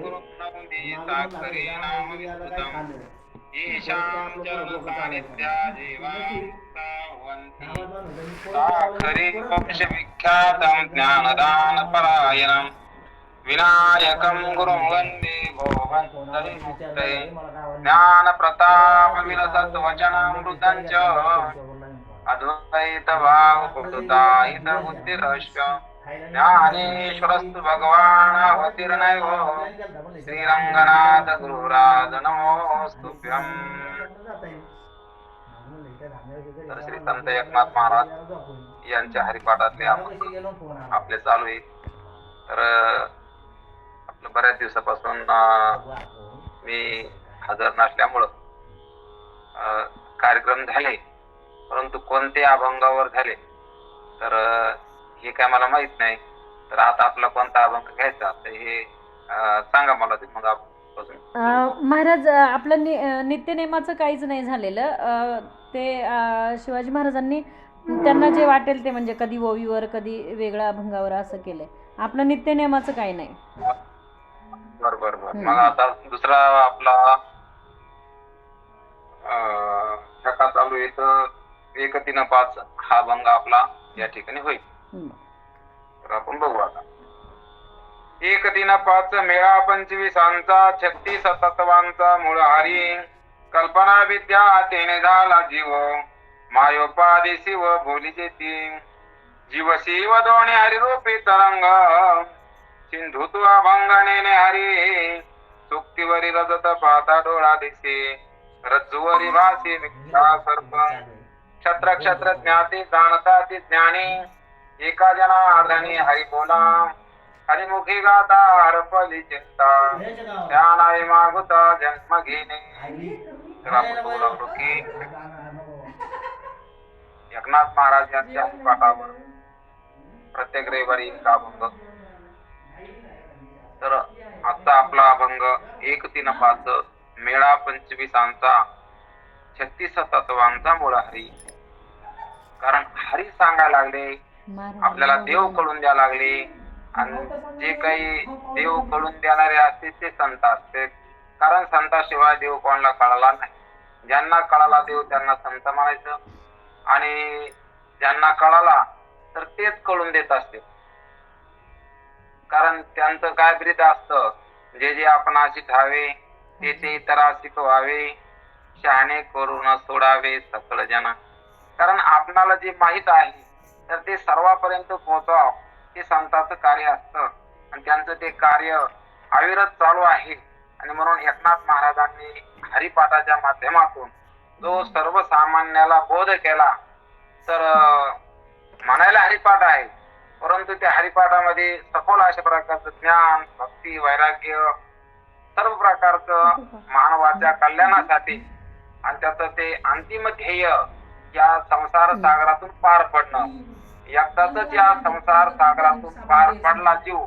गुरुं नौमि साक्षरी नाम विस्तृतम् येषां चरण सानिध्या जीवामुक्ता भवन्ति साक्षरी मोक्ष विख्यातं ज्ञानदानपरायणम् विनायकं गुरुं वन्दे भोवन्तरिमुक्तये ज्ञानप्रतापविलसद्वचनामृतं च अद्वैतभावपुरुषायितबुद्धिरश्च ज्ञानेश्वरस्तु भगवान् अवतीर्णयो श्रीरङ्गनाथ गुरुराज नमोस्तुभ्यम्. तर श्री संत एकनाथ महाराज यांच्या हरिपाठातले आपले चालू आहे. तर आपलं बऱ्याच दिवसापासून मी हजर नसल्यामुळं कार्यक्रम झाले, परंतु कोणत्या अभंगावर झाले तर हे काय मला माहित नाही. तर आता आपला कोणता अभंग घ्यायचा तर हे सांगा मला. ते मग महाराज आपलं नित्यनेमाचं काहीच नाही झालेलं. ते शिवाजी महाराजांनी त्यांना जे वाटेल ते, म्हणजे कधी ओवीवर कधी वेगळ्या अभंगावर असं केलंय. आपलं नित्यनेमाचं काही नाही. बरोबर. मग आता दुसरा आपला शका चालू आहे तर 1-3-5 हा अभंग आपला या ठिकाणी होईल. तर आपण बघू आता. 1-3-5 मेळा 25 छत्तीस तत्वांचा मूळ हरी कल्पना विद्या तेने झाला जीव मायोपादी शिव बोली जेती जीव शिव दोन्ही हरिरूपी तरंग सिंधुत्व अभंगने हरी सुक्तीवरी रजत पाता डोळा दिसे रज्जुवरी भासी मिथ्या सर्प क्षत्र क्षत्र ज्ञाती जाणता ती ज्ञानी एका जनार्दनी हरी बोला हरिमुखी गाता हरपली चिंता त्या नाही मागुता जन्म घेणे. तर आपण बोलतो की एकनाथ महाराज यांच्या पाठावर प्रत्येक रविवारी एक अभंग. तर आजचा आपला अभंग 1-3-5 मेळा 25 36 तत्वांचा मूळ हरी. कारण हरी सांगायला लागले, आपल्याला देव कळून द्यायला लागले, आणि जे काही देव कळून देणारे असते ते संत असते. कारण संताशिवाय देव कोणाला कळाला नाही. ज्यांना कळाला देव त्यांना संत म्हणायचं, आणि ज्यांना कळाला तर तेच कळून देत असते. कारण त्यांचं काय ब्रीद असतं, जे जे आपण अशी ठावे ते ते इतरा शिकवावे शहाणे करून सोडावे सकळ जना. कारण आपणाला जे माहित आहे तर ते सर्वांपर्यंत पोहोचवावं हे संतांचं कार्य असतं, आणि त्यांचं ते कार्य अविरत चालू आहे. आणि म्हणून एकनाथ महाराजांनी हरिपाठाच्या माध्यमातून जो सर्वसामान्याला बोध केला. तर म्हणायला हरिपाठ आहे, परंतु त्या हरिपाठामध्ये सखोल अशा प्रकारचं ज्ञान, भक्ती, वैराग्य सर्व प्रकारचं मानवाच्या कल्याणासाठी, आणि त्याचं ते अंतिम ध्येय या संसार सागरातून पार पडणं. एकदाच या संसार सागरातून पार पडला जीव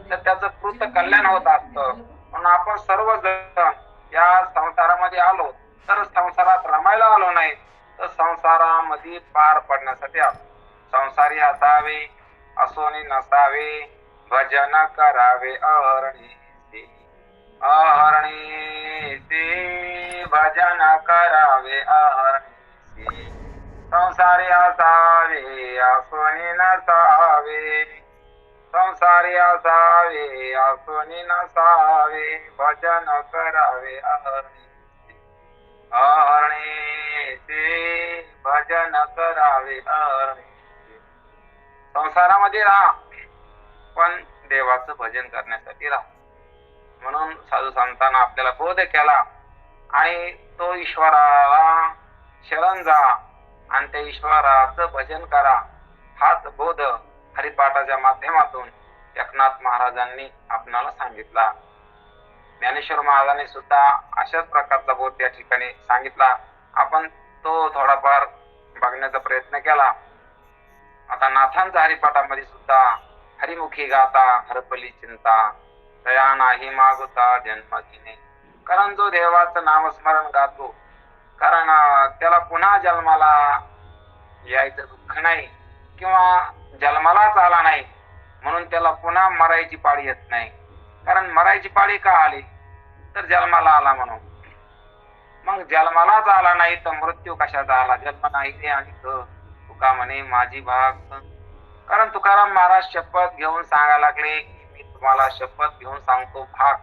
तर त्याचं कृत कल्याण होत असतं. म्हणून आपण सर्वजण या संसारामध्ये आलो तर संसारात रमायला आलो नाही, तर संसारामध्ये पार पडण्यासाठी आलो. संसारी असावे असोनी नसावे भजन करावे अहर्णीचे अहर्णीचे भजन करावे अहर्णीचे. संसारी असावे असोनी नसावे संसारी असावे असोनी नसावे भजन करावे अहर्णीचे अहर्णीचे भजन करावे अहर्णीचे. संसारामध्ये राहा पण देवाचं भजन करण्यासाठी राहा. म्हणून साधू संतांना आपल्याला बोध केला, आणि तो ईश्वराला शरण जा आणि त्या ईश्वराचं भजन करा. हाच बोध हरिपाठाच्या माध्यमातून एकनाथ महाराजांनी आपणाला सांगितला. ज्ञानेश्वर महाराजांनी सुद्धा अशाच प्रकारचा बोध त्या ठिकाणी सांगितला. आपण तो थोडाफार बघण्याचा प्रयत्न केला. आता नाथांच्या हरिपाठामध्ये सुद्धा हरिमुखी गाता हरपली चिंता दया नाही मागुता जन्म घेणे. कारण जो देवाचं नामस्मरण गातो, कारण त्याला पुन्हा जन्माला यायचं दुःख नाही, किंवा जन्मालाच आला नाही म्हणून त्याला पुन्हा मरायची पाळी येत नाही. कारण मरायची पाळी का आली तर जन्माला आला म्हणून. मग जन्मालाच आला नाही तर मृत्यू कशाचा आला? जन्म नाही ते आणि तुका म्हणे माझी भाग. कारण तुकाराम महाराज शपथ घेऊन सांगायला लागले की मी तुम्हाला शपथ घेऊन सांगतो भाग.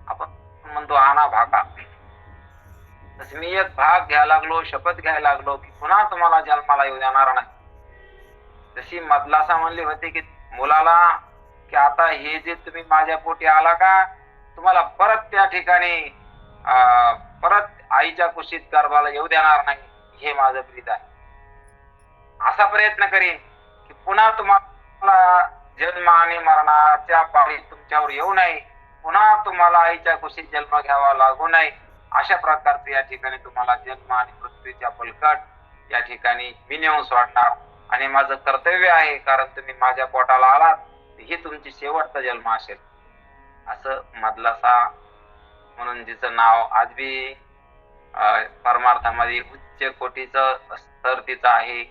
आपण म्हणतो आणा भागा. तसं मी एक भाग घ्यायला लागलो, शपथ घ्यायला लागलो की पुन्हा तुम्हाला जन्माला येऊ देणार नाही. जशी मदलासा म्हणली होती की मुलाला की आता हे जे तुम्ही माझ्या पोटी आला का, तुम्हाला परत त्या ठिकाणी परत आईच्या कुशीत गर्भाला येऊ देणार नाही, हे माझं प्रीत आहे. असा प्रयत्न करीन की पुन्हा तुम्हाला जन्म आणि मरणाच्या पाळी तुमच्यावर येऊ नये, पुन्हा तुम्हाला आईच्या कुशीत जन्म घ्यावा लागू नये. अशा प्रकारचे या ठिकाणी तुम्हाला जन्म आणि मृत्यूच्या पलकट या ठिकाणी मी नेऊन सोडणार आणि माझं कर्तव्य आहे, कारण तुम्ही माझ्या पोटाला आलात, ही तुमची शेवटचा जन्म असेल. असं मदलासा म्हणून जिचं नाव आज बी परमार्थामध्ये उच्च कोटीचं स्तर तिचं आहे.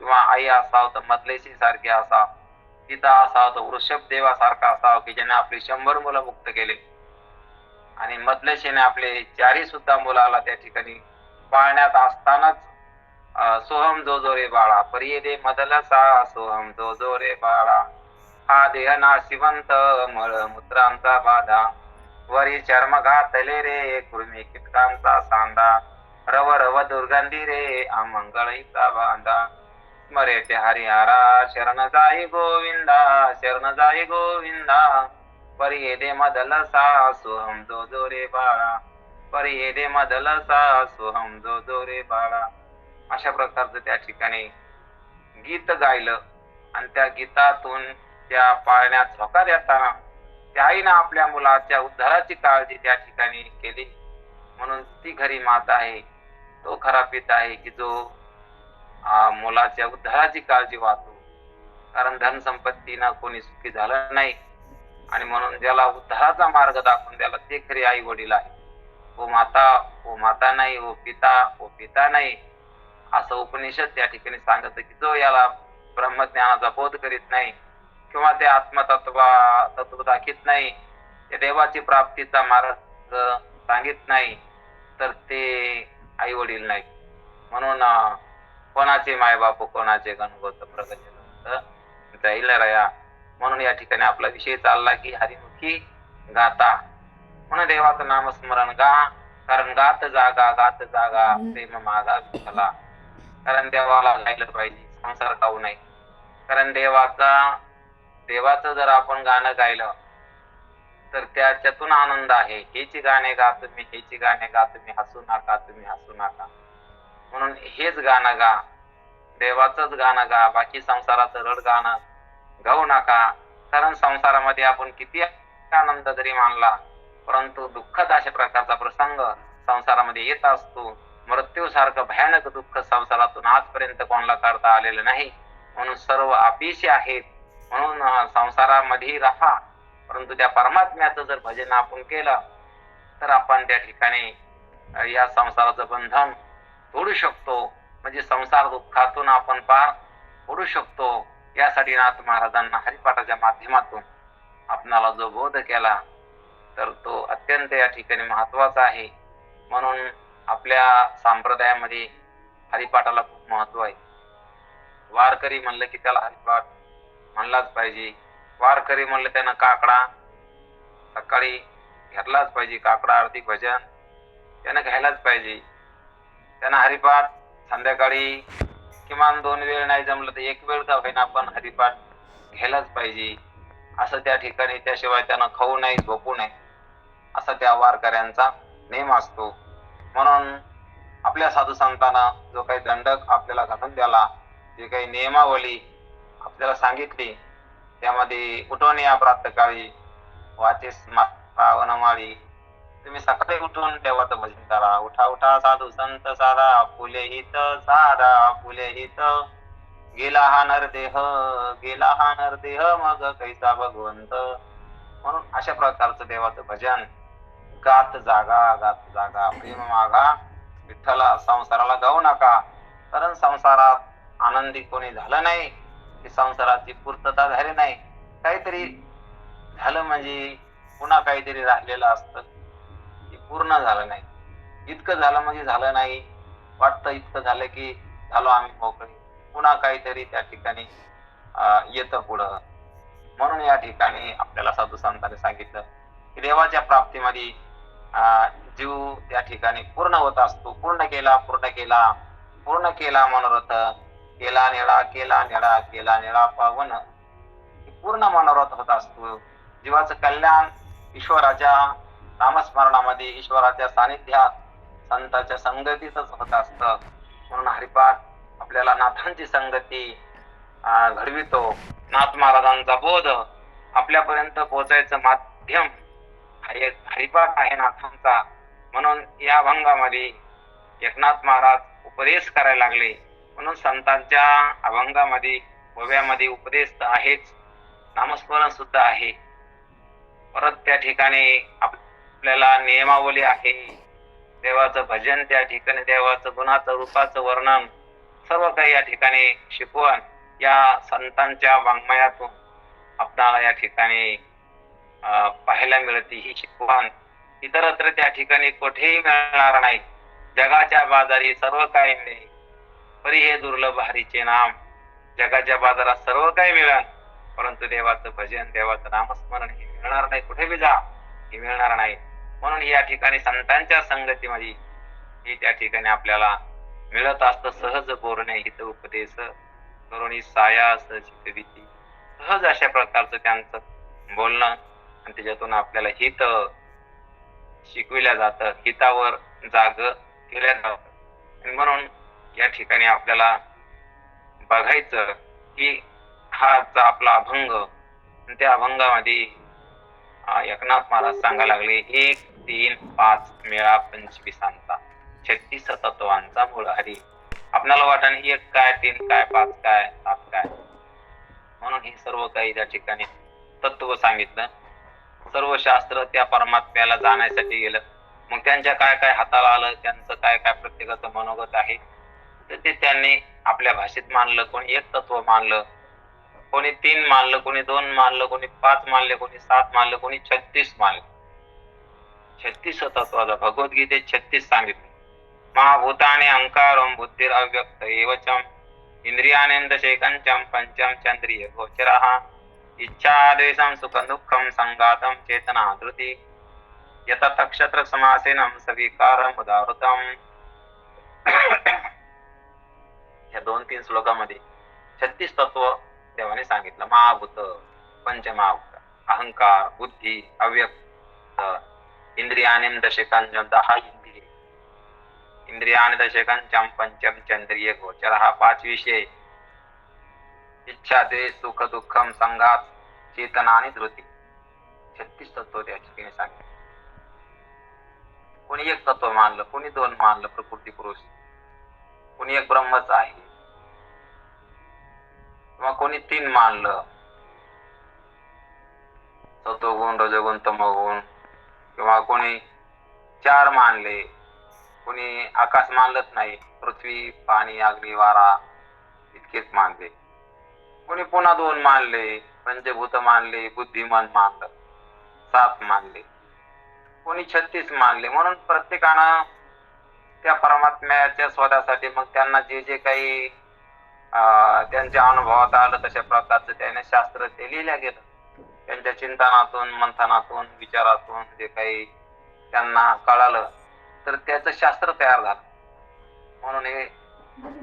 किंवा आई असावं तर मदलेशी सारखी असावं, पिता असावं तर वृषभ देवासारखा असावं की ज्याने आपली 100 मुलं मुक्त केले. आणि मदलेशीने आपले 4 सुद्धा मुलाला त्या ठिकाणी पाळण्यात असतानाच सोहम जो जो रे बाळा परी दे मदलसा सोहम जो जो रे बाळा हा देह नाशिवंत मळ मूत्रांचा बाधा वरी चर्म घातले रे कुर्मी कीटकांचा सांदा रव रव दुर्गंधी रे अमंगळीचा बांधा स्मरे ते हरिहरा शरण जाई गोविंदा शरण जाई गोविंदा परी दे मदलसा सोहम जो जो रे बाळा परी दे मदलसा सोहम जो जो रे बाळा. अशा प्रकारचं त्या ठिकाणी गीत गायलं आणि त्या गीतातून त्या पाळण्यात झोका देताना त्या आईनं आपल्या मुलाच्या उद्धाराची काळजी त्या ठिकाणी केली. म्हणून ती खरी माता आहे, तो खरा पिता आहे की जो मुलाच्या उद्धाराची काळजी वाहतो. कारण धन संपत्तीनं कोणी सुखी झालं नाही आणि म्हणून ज्याला उद्धाराचा मार्ग दाखवून द्याला ते खरे आई वडील आहे. ओ माता नाही, ओ पिता नाही, असं उपनिषद त्या ठिकाणी सांगत की जो याला ब्रह्मज्ञानाचा बोध करीत नाही किंवा ते तत्व दाखीत नाही, ते देवाची प्राप्तीचा मार्ग सांगित नाही, तर ते आई वडील नाही. म्हणून कोणाचे मायबाप कोणाचे गणगोत प्रगत जाईल रया. म्हणून या ठिकाणी आपला विषय चालला की हरिमुखी गाता, म्हणून देवाचं नामस्मरण गा. कारण गात जागा प्रेम मागा विठ्ठला. कारण देवाला गायलं पाहिजे, संसार गाऊ नये. कारण देवाचं जर आपण गाणं गायलं तर त्याच्यातून आनंद आहे. हेची गाणे गा तुम्ही, हेची गाणे गा तुम्ही, हसू नका. म्हणून हेच गाणं गा, देवाचंच गाणं गा, बाकी संसाराचं रड गाणं गाऊ नका. कारण संसारामध्ये आपण किती आनंद जरी मानला परंतु दुःखद अशा प्रकारचा प्रसंग संसारामध्ये येत असतो. मृत्यू सारखं भयानक दुःख संसारातून आजपर्यंत कोणाला काढता आलेलं नाही. म्हणून सर्व अपेक्षे आहेत. म्हणून संसारामध्ये राहा, परंतु त्या परमात्म्याचं जर भजन आपण केलं तर आपण त्या ठिकाणी या संसाराचं बंधन तोडू शकतो. म्हणजे संसार दुःखातून आपण पार पडू शकतो. यासाठी नाथ महाराजांना हरिपाठाच्या माध्यमातून आपणाला जो बोध केला तर तो अत्यंत या ठिकाणी महत्वाचा आहे. म्हणून आपल्या संप्रदायामध्ये हरिपाठाला खूप महत्व आहे. वारकरी म्हणलं की त्याला हरिपाठ म्हणलाच पाहिजे. वारकरी म्हणलं त्यानं काकडा सकाळी घेतलाच पाहिजे, काकडा आरती भजन त्यानं घ्यायलाच पाहिजे. त्यानं हरिपाठ संध्याकाळी किमान 2 वेळ नाही जमलं तर 1 वेळ का होईना आपण हरिपाठ घ्यायलाच पाहिजे. असं त्या ठिकाणी, त्याशिवाय त्यानं खाऊ नाही झोपू नये असा त्या वारकऱ्यांचा नेम असतो. म्हणून आपल्या साधू संतांना जो काही दंडक आपल्याला घालून द्याला, जे काही नियमावली आपल्याला सांगितली, त्यामध्ये उठून या प्रातःकाळी वाचेस वनमाळी. तुम्ही सकाळी उठून देवाचं भजन करा. उठा साधू संत साधा फुले हित गेला हा नरदेह मग कैसा भगवंत. म्हणून अशा प्रकारचं देवाचं भजन गात जागा प्रेम मागा विठ्ठला. संसाराला गाऊ नका. कारण संसारात आनंदी कोणी झालं नाही की संसाराची पूर्तता झाली नाही. काहीतरी झालं म्हणजे पुन्हा काहीतरी राहिलेलं असतं, ते पूर्ण झालं नाही. इतकं झालं म्हणजे झालं नाही, वाटतं इतकं झालं की झालो आम्ही मोकळे, पुन्हा काहीतरी त्या ठिकाणी येतं पुढं. म्हणून या ठिकाणी आपल्याला साधू संतांनी सांगितलं की देवाच्या प्राप्तीमध्ये जीव त्या ठिकाणी पूर्ण होत असतो. पूर्ण केला मनोरथ, केला निळा, केला निळा पावन, पूर्ण मनोरथ होत असतो. जीवाचं कल्याण ईश्वराच्या नामस्मरणामध्ये, ईश्वराच्या सानिध्यात, संतांच्या संगतीतच होत असतं. म्हणून हरिपाठ आपल्याला नाथांची संगती घडवितो. नाथ महाराजांचा बोध आपल्यापर्यंत पोहोचायचं माध्यम हरिपाठ आहे नाथांचा. म्हणून या अभंगामध्ये एकनाथ महाराज उपदेश करायला लागले. म्हणून संतांच्या अभंगामध्ये ओव्यामध्ये उपदेश तर आहेच, नामस्मरण सुद्धा आहे. परत त्या ठिकाणी आपल्याला नियमावली आहे. देवाचं भजन, त्या ठिकाणी देवाचं गुणाचं रूपाचं वर्णन, सर्व काही या ठिकाणी शिकवण या संतांच्या वाङ्मयातून आपल्याला या ठिकाणी पाहायला मिळते. ही शिकवण इतरत्र त्या ठिकाणी कुठेही मिळणार नाही. जगाच्या बाजारी सर्व काही मिळेल, तरी हे दुर्लभ हरीचे नाम. जगाच्या बाजारात सर्व काही मिळेल, परंतु देवाचं भजन, देवाचं नामस्मरण हे मिळणार नाही. कुठे बी जा, हे मिळणार नाही. म्हणून या ठिकाणी संतांच्या संगतीमध्ये हे त्या ठिकाणी आपल्याला मिळत असतं. सहज बोलणे हित उपदेश करुणी साया सहजितविती. सहज अशा प्रकारचं त्यांचं बोलणं आणि त्याच्यातून आपल्याला हित शिकविल्या जातं, हितावर जाग केल्या जातं. म्हणून या ठिकाणी आपल्याला बघायचं की हा आपला अभंग, त्या अभंगामध्ये एकनाथ महाराज सांगायला लागले 1, 3, 5 मेळा 25 36 तत्वांचा मूळ हरी. आपल्याला वाटण 1 काय, 3 काय, 5 काय, 7 काय, म्हणून हे सर्व काही त्या ठिकाणी तत्व सांगितलं. सर्व शास्त्र त्या परमात्म्याला जाण्यासाठी गेलं. मग त्यांच्या काय काय हाताला आलं, त्यांचं काय काय प्रत्येकाचं मनोगत आहे, तर ते त्यांनी आपल्या भाषेत मानलं. कोणी 1 तत्व मानलं, कोणी 3 मानलं, कोणी 2 मानलं, कोणी 5 मानले, कोणी 7 मानलं, कोणी 36 मानलं. 36 तत्वाचा भगवद्गीतेत 36 सांगितले. महाभूताने अहंकारं बुद्धिर अव्यक्त एवचम इंद्रियानेंदशेकंचम पंचम चंद्रिय गोचरः इच्छादेशं सुखं दुःखं संगातं चेतना धृती यत नक्षत्र समासेनं सविकारं उदाहृतम्. या 2-3 श्लोकामध्ये 36 तत्व देवाने सांगितलं. महाभूत, पंचमहाभूत, अहंकार, बुद्धी, अव्यक्त, इंद्रियाने दशकांचम 10 इंद्रिय, इंद्रियाने दशकांचम पंचम चंद्रिय गोचर, हा 5 विषय, इच्छा देश सुख दुःखम संघात चेतना आणि धृती. 36 तत्व त्या ठिकाणी सांगितले. कोणी 1 तत्व मानलं, कोणी 2 मानलं, प्रकृती पुरुष, कोणी 1 ब्रह्मच आहे, किंवा कोणी 3 मानलं, सत्वगुण, रजगुण, तमोगुण, किंवा कोणी 4 मानले, कोणी आकाश मानलंच नाही, पृथ्वी, पाणी, अग्नी, वारा इतकेच मानले, कोणी पुन्हा 2 मानले, पंचभूत मानले, बुद्धिमान मानलं, 7 मानले, कोणी 36 मानले. म्हणून प्रत्येकानं त्या परमात्म्याच्या स्वतःसाठी मग त्यांना जे जे काही त्यांच्या अनुभवात आलं तशा प्रकारचं त्याने शास्त्र ते लिहिलं गेलं. त्यांच्या चिंतनातून, मंथनातून, विचारातून जे काही त्यांना कळालं तर त्याचं शास्त्र तयार झालं. म्हणून हे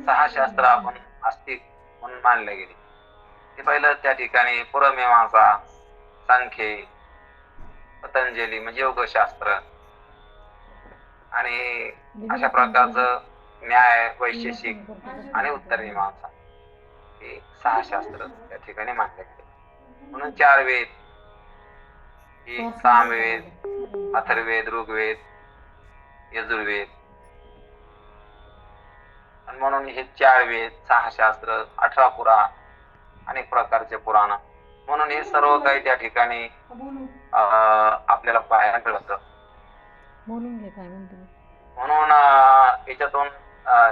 6 शास्त्र आपण आस्तिक म्हणून मानले गेले. ते पहिलं त्या ठिकाणी पूर्वमीमांसा, सांख्य, पतंजली म्हणजे योगशास्त्र, आणि अशा प्रकारचं न्याय, वैशेषिक आणि उत्तरमीमांसा, हे 6 शास्त्र त्या ठिकाणी मानले गेले. म्हणून 4 वेद, ही सामवेद, अथर्ववेद, ऋग्वेद, यजुर्वेद, आणि म्हणून हे 4 वेद, 6 शास्त्र, 18 पुराण, अनेक प्रकारचे पुराण. म्हणून हे सर्व काही त्या ठिकाणी आपल्याला पाहायला मिळतं. म्हणून याच्यातून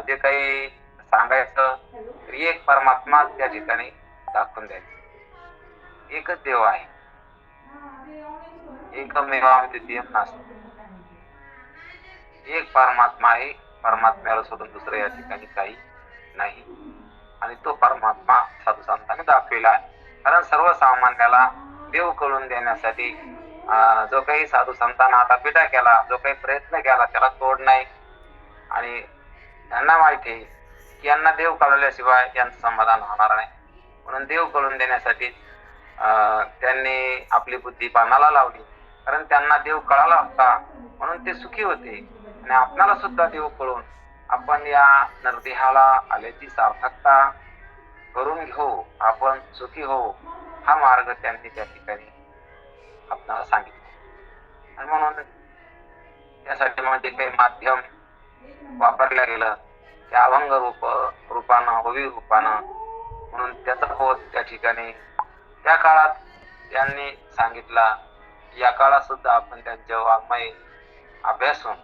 जे काही सांगायचं, एक परमात्मा त्या ठिकाणी दाखवून द्यायचं. एकच देव आहे. एकमेवाद्वितीयम नास्ति. एक परमात्मा आहे, परमात्म्याला सोडून दुसरं या ठिकाणी काही नाही. आणि तो परमात्मा साधू संतांनी दाखविला आहे. कारण सर्वसामान्याला देव कळून देण्यासाठी जो काही साधू संतांना आता पिटा केला, जो काही प्रयत्न केला, त्याला तोड नाही. आणि त्यांना माहिती आहे की यांना देव कळवल्याशिवाय यांचं समाधान होणार नाही. म्हणून देव कळून देण्यासाठी त्यांनी आपली बुद्धी पानाला लावली. कारण त्यांना देव कळाला होता म्हणून ते सुखी होते. आणि आपल्याला सुद्धा देव कळून आपण या नरदेहाला आल्याची सार्थकता करून घेऊ, आपण सुखी होऊ, हा मार्ग त्यांनी त्या ठिकाणी आपल्याला सांगितलं. आणि म्हणून त्यासाठी म्हणजे काही माध्यम वापरल्या गेलं की अभंग रूपानं, होवी रूपानं, म्हणून त्याचा बोध त्या ठिकाणी त्या काळात त्यांनी सांगितला. या काळात सुद्धा आपण त्यांच्या वाङ्मय अभ्यासून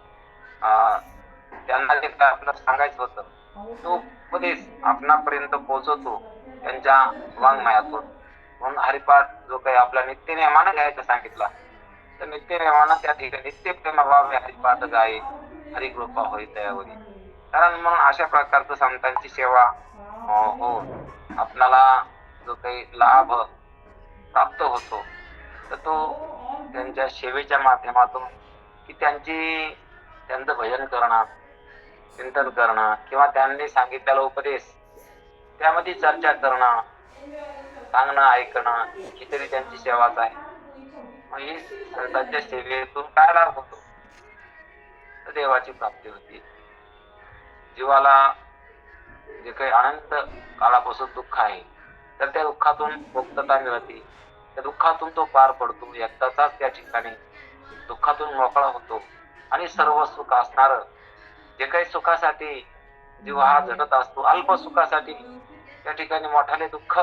त्यांना जे काय आपल्याला सांगायचं होतं तो उपदेश आपणापर्यंत पोहोचवतो त्यांच्या वाङ्मयातून. म्हणून हरिपाठ जो काही आपला नित्य नियमानं घ्यायचा सांगितला, तर नित्य नियमानं त्या ठिकाणी नित्य प्रेम भावे हरिपाठ गाये, हरिकृपा होई दयावरी. कारण म्हणून अशा प्रकारचं संतांची सेवा हो आपल्याला जो काही लाभ प्राप्त होतो तर तो त्यांच्या सेवेच्या माध्यमातून, की त्यांचं भजन करणं, चिंतन करणं, किंवा त्यांनी सांगितलेला उपदेश त्यामध्ये चर्चा करणं, सांगणं, ऐकणं, ही तरी त्यांची सेवाच आहे. मग ही संतांच्या सेवेतून काय लाभ होतो, तर देवाची प्राप्ती होती. जीवाला जे काही अनंत काळापासून दुःख आहे तर त्या दुःखातून मुक्तता मिळते. त्या दुःखातून तो पार पडतो, एकदाचाच त्या ठिकाणी दुःखातून मोकळा होतो. आणि सर्व सुख असणार जे काही सुखासाठी जीव हा झटत असतो, अल्प सुखासाठी त्या ठिकाणी मोठाले दुःख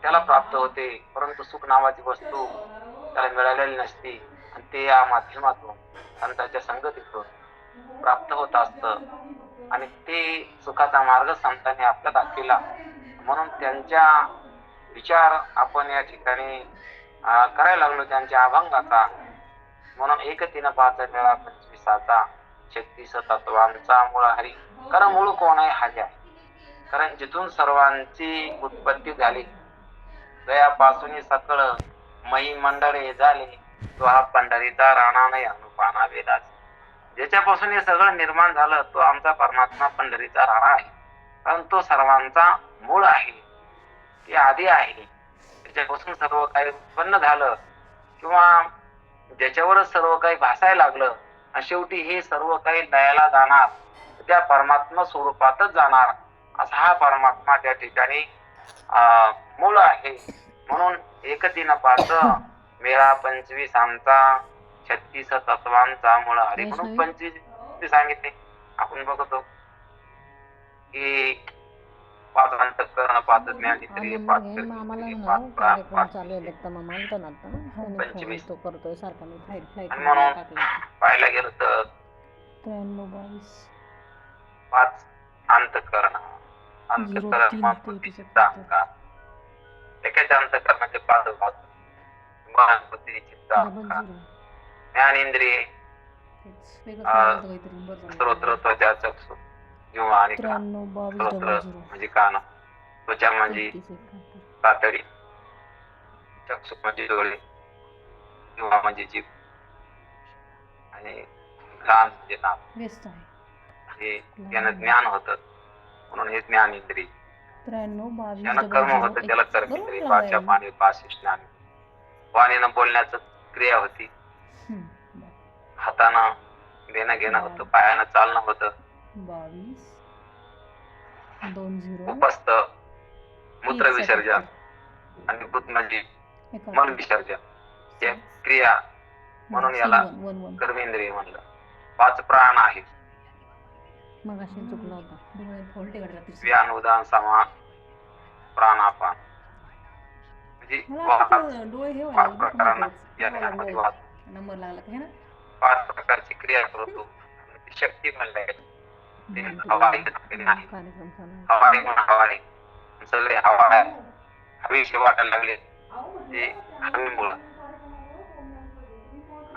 त्याला प्राप्त होते, परंतु सुख नावाची वस्तू त्याला मिळालेली नसते. आणि ते या माध्यमातून संतांच्या संगतीतून प्राप्त होत असतं. आणि ते सुखाचा मार्ग संतांनी आपला दाखविला. म्हणून त्यांच्या विचार आपण या ठिकाणी करायला लागलो, त्यांच्या अभंगाचा. म्हणून एक 3-5 मेळा 25 36 तत्वांचा मूळ हरी. कारण मूळ कोण आहे? हरी आहे. कारण जिथून सर्वांची उत्पत्ती झाली, दयापासून सकळ मही मंडळे झाले, तो हा पंढरीचा राणा नाही अनुपाना वेदास. ज्याच्यापासून हे सगळं निर्माण झालं तो आमचा परमात्मा पंढरीचा राणा आहे. कारण तो सर्वांचा मूळ आहे, ते आधी आहे. त्याच्यापासून सर्व काही उत्पन्न झालं किंवा ज्याच्यावरच सर्व काही भासायला लागलं, आणि शेवटी हे सर्व काही लयाला जाणार, त्या परमात्मा स्वरूपातच जाणार. असा हा परमात्मा त्या ठिकाणी मूळ आहे. म्हणून 1-3-5 मेळा 25 36 तत्वांचा मूळ हरी. म्हणून 25 सांगितले. आपण बघतो की 5 अंतःकरण, 5 ज्ञानेंद्रिय, 5 कर्मेंद्रिय, 5 प्राण, 5 25. म्हणून पाहायला गेलं तर 5 अंतःकरण बुद्धीची अहंकार, एकाच्या अंतःकरणाचे 5 भाग, मन, बुद्धी, चित्त, अहंकार, ज्ञानेंद्रिय, श्रोत्र, त्वचा, चक्षु, जीव आणि कान. श्रोत्र म्हणजे कान, त्वचा म्हणजे कातडी, चक्षु म्हणजे डोळे, जीव म्हणजे जीभ, आणि कान म्हणजे नाक. हे यानं ज्ञान होतं, म्हणून हे ज्ञानेंद्रिय. यानं कर्म होतं, त्याला कर्मेंद्रिय. वाचा, पाणी, पास, स्नान. वाणीनं बोलण्याचं क्रिया होती, हातानं देणं घेणं होतं, पायानं चालणं होतं, उपस्थ मूत्र विसर्जन, आणि भूत म्हणजे मन विसर्जन या क्रिया. म्हणून याला कर्मेंद्रिय म्हणलं. 5 प्राण आहेत, व्यान, उदान, समान, प्राणापान. म्हणजे 5 प्रकारांना या ध्यानामध्ये वाहतो. 5 प्रकारची क्रिया करतो. शक्ती म्हणल्या ते हवाई नाही, हवाई म्हणून हवाई सगळे हवा आहे. हवेशी वाटायला लागले ते हवेमुळं.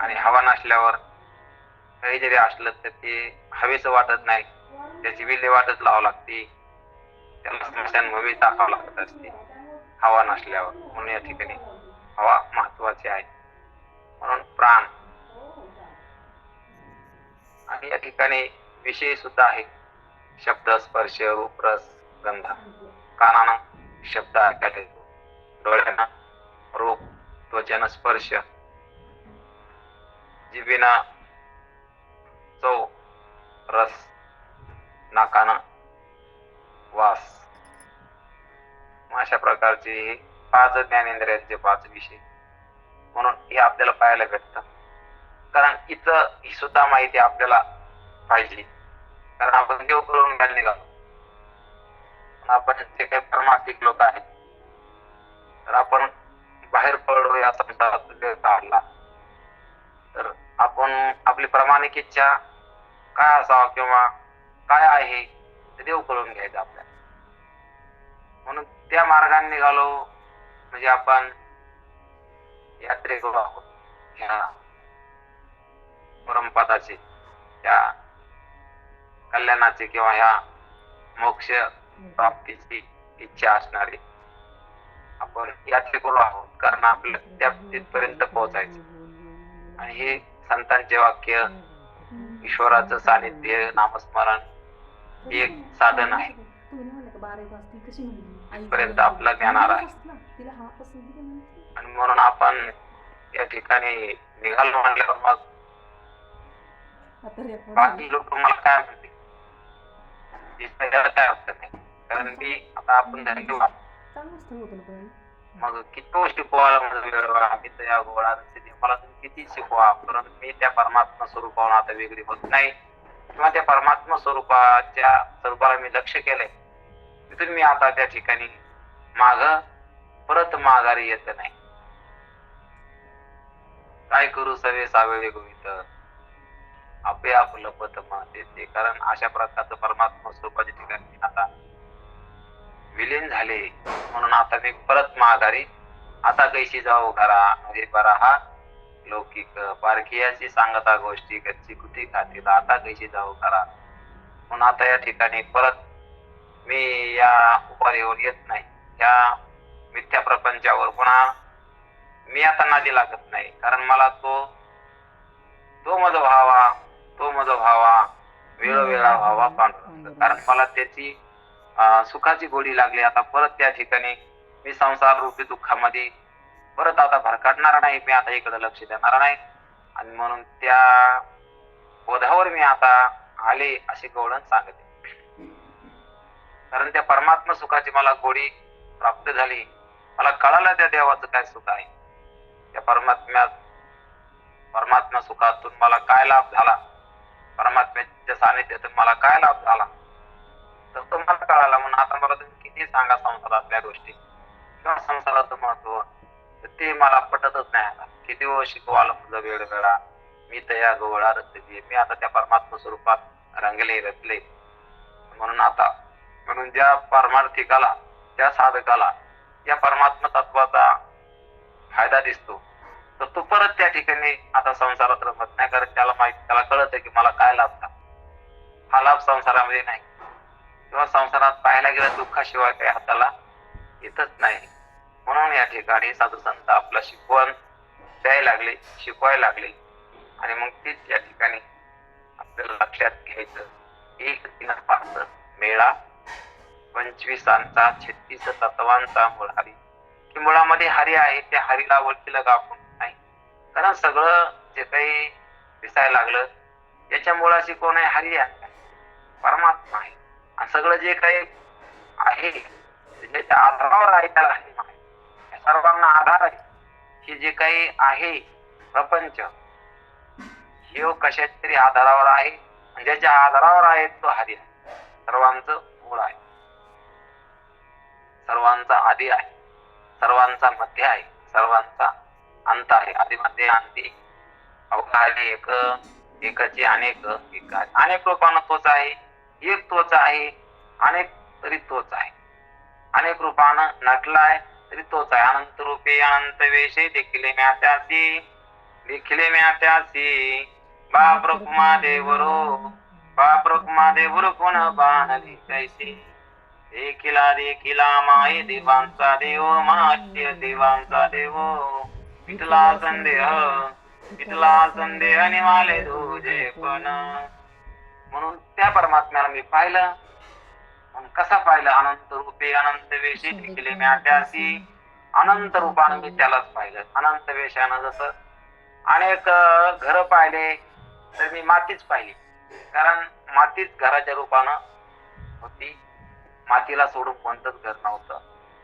आणि हवा नसल्यावर काही जरी असलं तर ते हवेचं वाटत नाही, त्याची विल्हेवाटच लावावं लागते, त्याला स्मशानभूमी टाकावं लागत असते हवा नसल्यावर. म्हणून या ठिकाणी हवा महत्वाची आहे. म्हणून प्राण. आणि या ठिकाणी विषय सुद्धा आहे, शब्द, स्पर्श, रूप, रस, गंध. कानानं शब्द ऐकायला येतो, डोळ्यानं रूप, त्वचेनं स्पर्श, जिभेनं चव, रस, नाकानं वास. अशा प्रकारचे हे 5 ज्ञानेंद्रियांचे 5 विषय. म्हणून हे आपल्याला पाहायला भेटतं. कारण इथं ही सुद्धा माहिती आपल्याला पाहिजे, कारण आपण देव करून घ्यायला निघालो. आपण जे काही परमार्थिक लोक आहेत, तर आपण बाहेर पडलो या संसारात वेळ काढला तर आपण आपली प्रामाणिक इच्छा काय असावं किंवा काय आहे ते देव करून घ्यायचं आपल्याला. म्हणून त्या मार्गाने निघालो म्हणजे आपण यात्रेकरू आहोत, ह्या परमपदाचे, त्या कल्याणाचे किंवा ह्या मोक्ष प्राप्तीची इच्छा असणारे आपण यात्रेकरू आहोत. कारण आपल्या त्या तिथपर्यंत पोहोचायचं. आणि हे संतांचे वाक्य, ईश्वराचं सानिध्य, नामस्मरण हे एक साधन आहे. तिथपर्यंत आपला ज्ञानार आहे. आणि म्हणून आपण या ठिकाणी निघालो म्हणल्यावर मग बाकी लोक मला काय म्हणते काय अर्थ नाही. कारण मी आता आपण धर्म मग किती शिकवायला माझा वेळ मी तर या गोळा मला तुम्ही किती शिकवा, परंतु मी त्या परमात्मा स्वरूपावर आता वेगळी होत नाही किंवा त्या परमात्मा स्वरूपाला मी लक्ष केलंय, तिथून मी आता त्या ठिकाणी परत माघारी येत नाही. काय करू सवे सावेळे गोवित आपे आपलं पत देते. कारण अशा प्रकारचं परमात्मा स्वरूपाच्या ठिकाणी आता विलीन झाले. म्हणून आता मी परत माघारी आता कैशी जाऊ घरा नव्हे बरा हा लौकिक पारखियाची सांगता गोष्टी कच्ची कुठे खातील आता कैशी जाऊ घरा. म्हणून आता या ठिकाणी परत मी या उपाधीवर येत नाही, या मिथ्या प्रपंचावर पुन्हा मी आता नादी लागत नाही. कारण मला तो मज व्हावा वेळोवेळा व्हावा पांडुरंग. कारण मला त्याची सुखाची गोडी लागली. आता परत त्या ठिकाणी मी संसार रूपी दुःखामध्ये परत आता भरकटणार नाही, मी आता इकडे लक्ष देणार नाही. आणि म्हणून त्या बोधावर मी आता आले अशी गवळण सांगते. कारण त्या परमात्मा सुखाची मला गोडी प्राप्त झाली. मला कळालं त्या देवाचं काय सुख आहे, त्या परमात्मा सुखातून मला काय लाभ झाला, परमात्म्याच्या सानिध्यातून मला काय लाभ झाला तर तो मला कळाला. म्हणून आता मला तुम्ही किती सांगा संसारातल्या गोष्टी किंवा संसाराचं महत्व, ते मला पटतच नाही. आता किती शिकवायला तुझा वेळ वेळा मी तर या गोळा रचली, मी आता त्या परमात्मा स्वरूपात रंगले रचले. म्हणून ज्या परमार्थिकाला, त्या साधकाला या परमात्मा तत्वाचा फायदा दिसतो तर तो परत त्या ठिकाणी आता संसारात रमत नाही. कारण त्याला कळत की मला काय लाभ झाला. हा लाभ संसारामध्ये नाही किंवा संसारात पाहायला गेलं दुःखाशिवाय काही हाताला येतच नाही. म्हणून या ठिकाणी साधू संत आपला शिकवायला लागले. आणि मग तीच या ठिकाणी आपल्याला लक्षात घ्यायचं, 1-3-5 मेळा 25 36 तत्वांचा मूळ हरी. की मुळामध्ये हरी आहे, त्या हरीला ओळखीला आपण नाही. कारण सगळं जे काही दिसायला लागलं याच्या मुळाशी कोण आहे? हरी आहे, परमात्मा आहे. आणि सगळं जे काही आहे ज्याच्या आधारावर आहे त्याला हरी आहे. सर्वांना आधार आहे. हे जे काही आहे प्रपंच हे कशाच्या तरी आधारावर आहे. ज्याच्या आधारावर आहे तो हरी आहे. सर्वांचं मूळ आहे, सर्वांचा आदी आहे, सर्वांचा मध्य आहे, सर्वांचा अंत आहे. आधी मध्ये अंती अवकाळी एकचे अनेक एक आहे. अनेक रूपानं तोच आहे, एक तोच आहे, अनेक तरी तोच आहे. अनेक रूपानं नटलाय तरी तोच आहे. अनंत रूपे अनंत वेशे देखील म्यात्याची देखिले म्या त्यासी बाप रुक्मा देवरो बाप रुक्मा देवर कोण बाणली कैसी देखिला देखिला माये देवांचा देव मात्य देवांचा देव पिटला संदेह निवाले तुझे पण म्हणून त्या परमात्म्याला मी पाहिलं. मग कसा पाहिलं? अनंत रूपे अनंत वेशी देखिले म्या त्यासी अनंत रूपानं मी त्यालाच पाहिलं. अनंत वेशानं जसं अनेक घर पाहिले तर मी मातीच पाहिली, कारण मातीच घराच्या रूपानं होती. मातीला सोडून कोणतंच घर नव्हतं.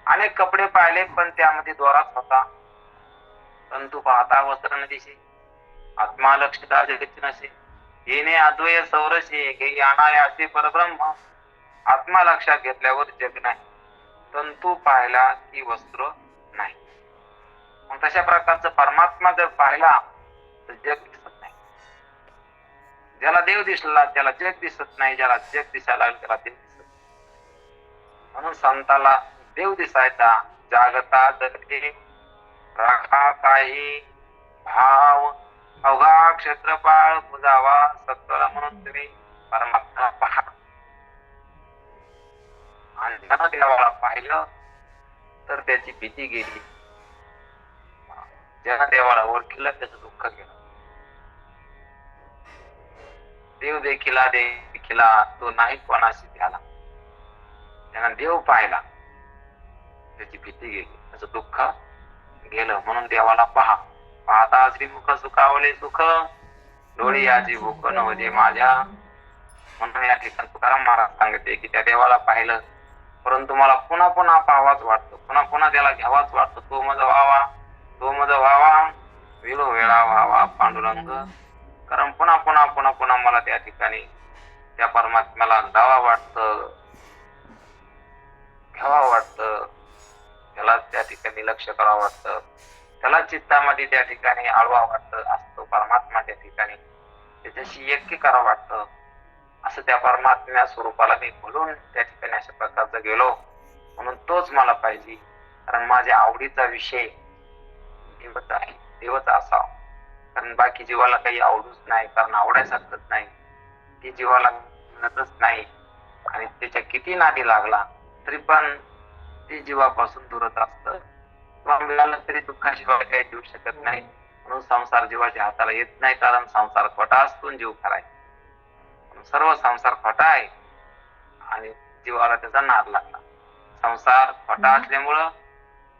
अनेक कपडे पाहिले पण त्यामध्ये दोराच होता. तंतू पाहता वस्त्र न दिसे आत्मा लक्षिता जगत नसे येणे अद्वय सौरशी घेई अनायासे परब्रह्म. आत्मा लक्षात घेतल्यावर जग नाही, तंतू पाहिला की वस्त्र नाही. मग तशा प्रकारचं परमात्मा जर पाहिला तर जग दिसत नाही. ज्याला देव दिसला त्याला जग दिसत नाही, ज्याला जग दिसायला लागलं त्याला देव दिसत नाही. म्हणून संताला देव दिसायचा जागता जगते राखा काही भाव अवघा क्षेत्रपाळ बुजावा सत्वला. म्हणून तुम्ही परमात्मा पहा. आणि ज्यानं देवाला पाहिलं तर त्याची भीती गेली, ज्यानं देवाला ओळखलं त्याचं दुःख गेलं. देव देखिला तो नाही कोणाशी द्याला. त्यानं देव पाहिला त्याची भीती गेली, त्याचं दुःख गेलं. म्हणून देवाला पहा. पाहता श्रीमुख सुखावले सुख डोळी याची भूक नव्हते माझ्या. म्हणून या ठिकाणी तुकाराम महाराज सांगते की त्या देवाला पाहिलं परंतु मला पुन्हा पुन्हा पाहावाच वाटतं, पुन्हा पुन्हा त्याला घ्यावाच वाटतं. तो मज व्हावा विलो वेळा व्हावा पांडुरंग. कारण पुन्हा पुन्हा पुन्हा पुन्हा मला त्या ठिकाणी त्या परमात्म्याला जावा वाटतं, घ्यावा वाटतं, त्याला त्या ठिकाणी लक्ष करावं वाटतं, त्याला चित्तामध्ये त्या ठिकाणी आळवा वाटतं. असतो परमात्मा त्या ठिकाणी त्याच्याशी ऐक्य करावं वाटतं. असं त्या परमात्म्या स्वरूपाला मी बोलून त्या ठिकाणी अशा प्रकारचं गेलो. म्हणून तोच मला पाहिजे, कारण माझ्या आवडीचा विषय देवच आहे, देवच असावा. कारण बाकी जीवाला काही आवडूच नाही, कारण आवडायसारखंच नाही, ती जीवाला मिळतच नाही. आणि त्याच्या किती नादी लागला तरी पण ते जीवापासून दूरच असतं. किंवा मिळालं तरी दुःखाशिवाय काही देऊ शकत नाही. म्हणून संसार जीवाच्या हाताला येत नाही, कारण संसार खोटा असतो जीव खराय. सर्व संसार खोटा आहे आणि जीवाला त्याचा नाद लागला. संसार खोटा असल्यामुळं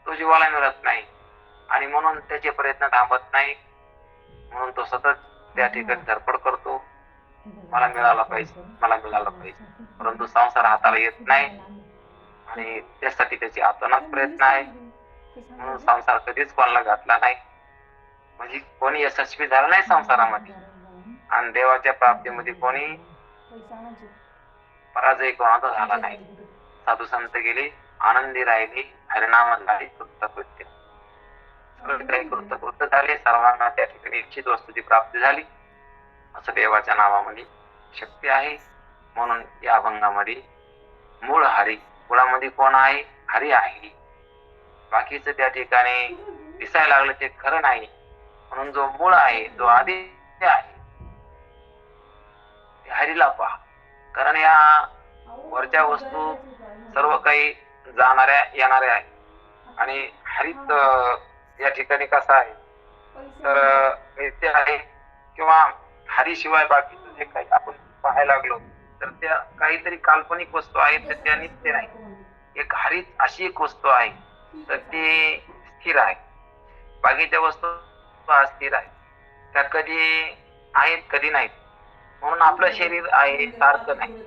तो जीवाला मिळत नाही आणि म्हणून त्याचे प्रयत्न थांबत नाही. म्हणून तो सतत त्या ठिकाणी धडपड करतो, मला मिळाला पाहिजे, मला मिळाला पाहिजे. परंतु संसार हाताला येत नाही आणि त्यासाठी त्याची आतोनात प्रयत्न आहे. म्हणून संसार कधीच कोणाला घातला नाही, म्हणजे कोणी यशस्वी झाला नाही संसारामध्ये. आणि देवाच्या प्राप्तीमध्ये कोणी पराजय कोणाचा झाला नाही. साधू संत गेले, आनंदी राहिली, हरिनाम झाले, कृतकृत्य काही कृतकृत्य झाले. सर्वांना त्या ठिकाणी इच्छित वस्तूची प्राप्ती झाली. असं देवाच्या नावामध्ये शक्ती आहे. म्हणून या अभंगामध्ये मूळ हरी, मुळामध्ये कोण आहे? हरी आहे. बाकीच त्या ठिकाणी दिसायला लागलं ते खरं नाही. म्हणून जो मूळ आहे, जो आधी आहे, हरीला पहा. कारण या वरच्या वस्तू सर्व काही जाणाऱ्या येणाऱ्या आहे. आणि हरीत या ठिकाणी कसं आहे तर नित्य आहे, किंवा हरीशिवाय बाकीचं जे काही आपण पाहायला लागलो तर त्या काहीतरी काल्पनिक वस्तू आहेत तर त्या नित्य नाही. एक हरीच अशी एक वस्तू आहे तर ती स्थिर आहे. बाकीच्या वस्तू अस्थिर आहे, त्या कधी आहेत कधी नाहीत. म्हणून आपलं शरीर आहे सारखं नाही.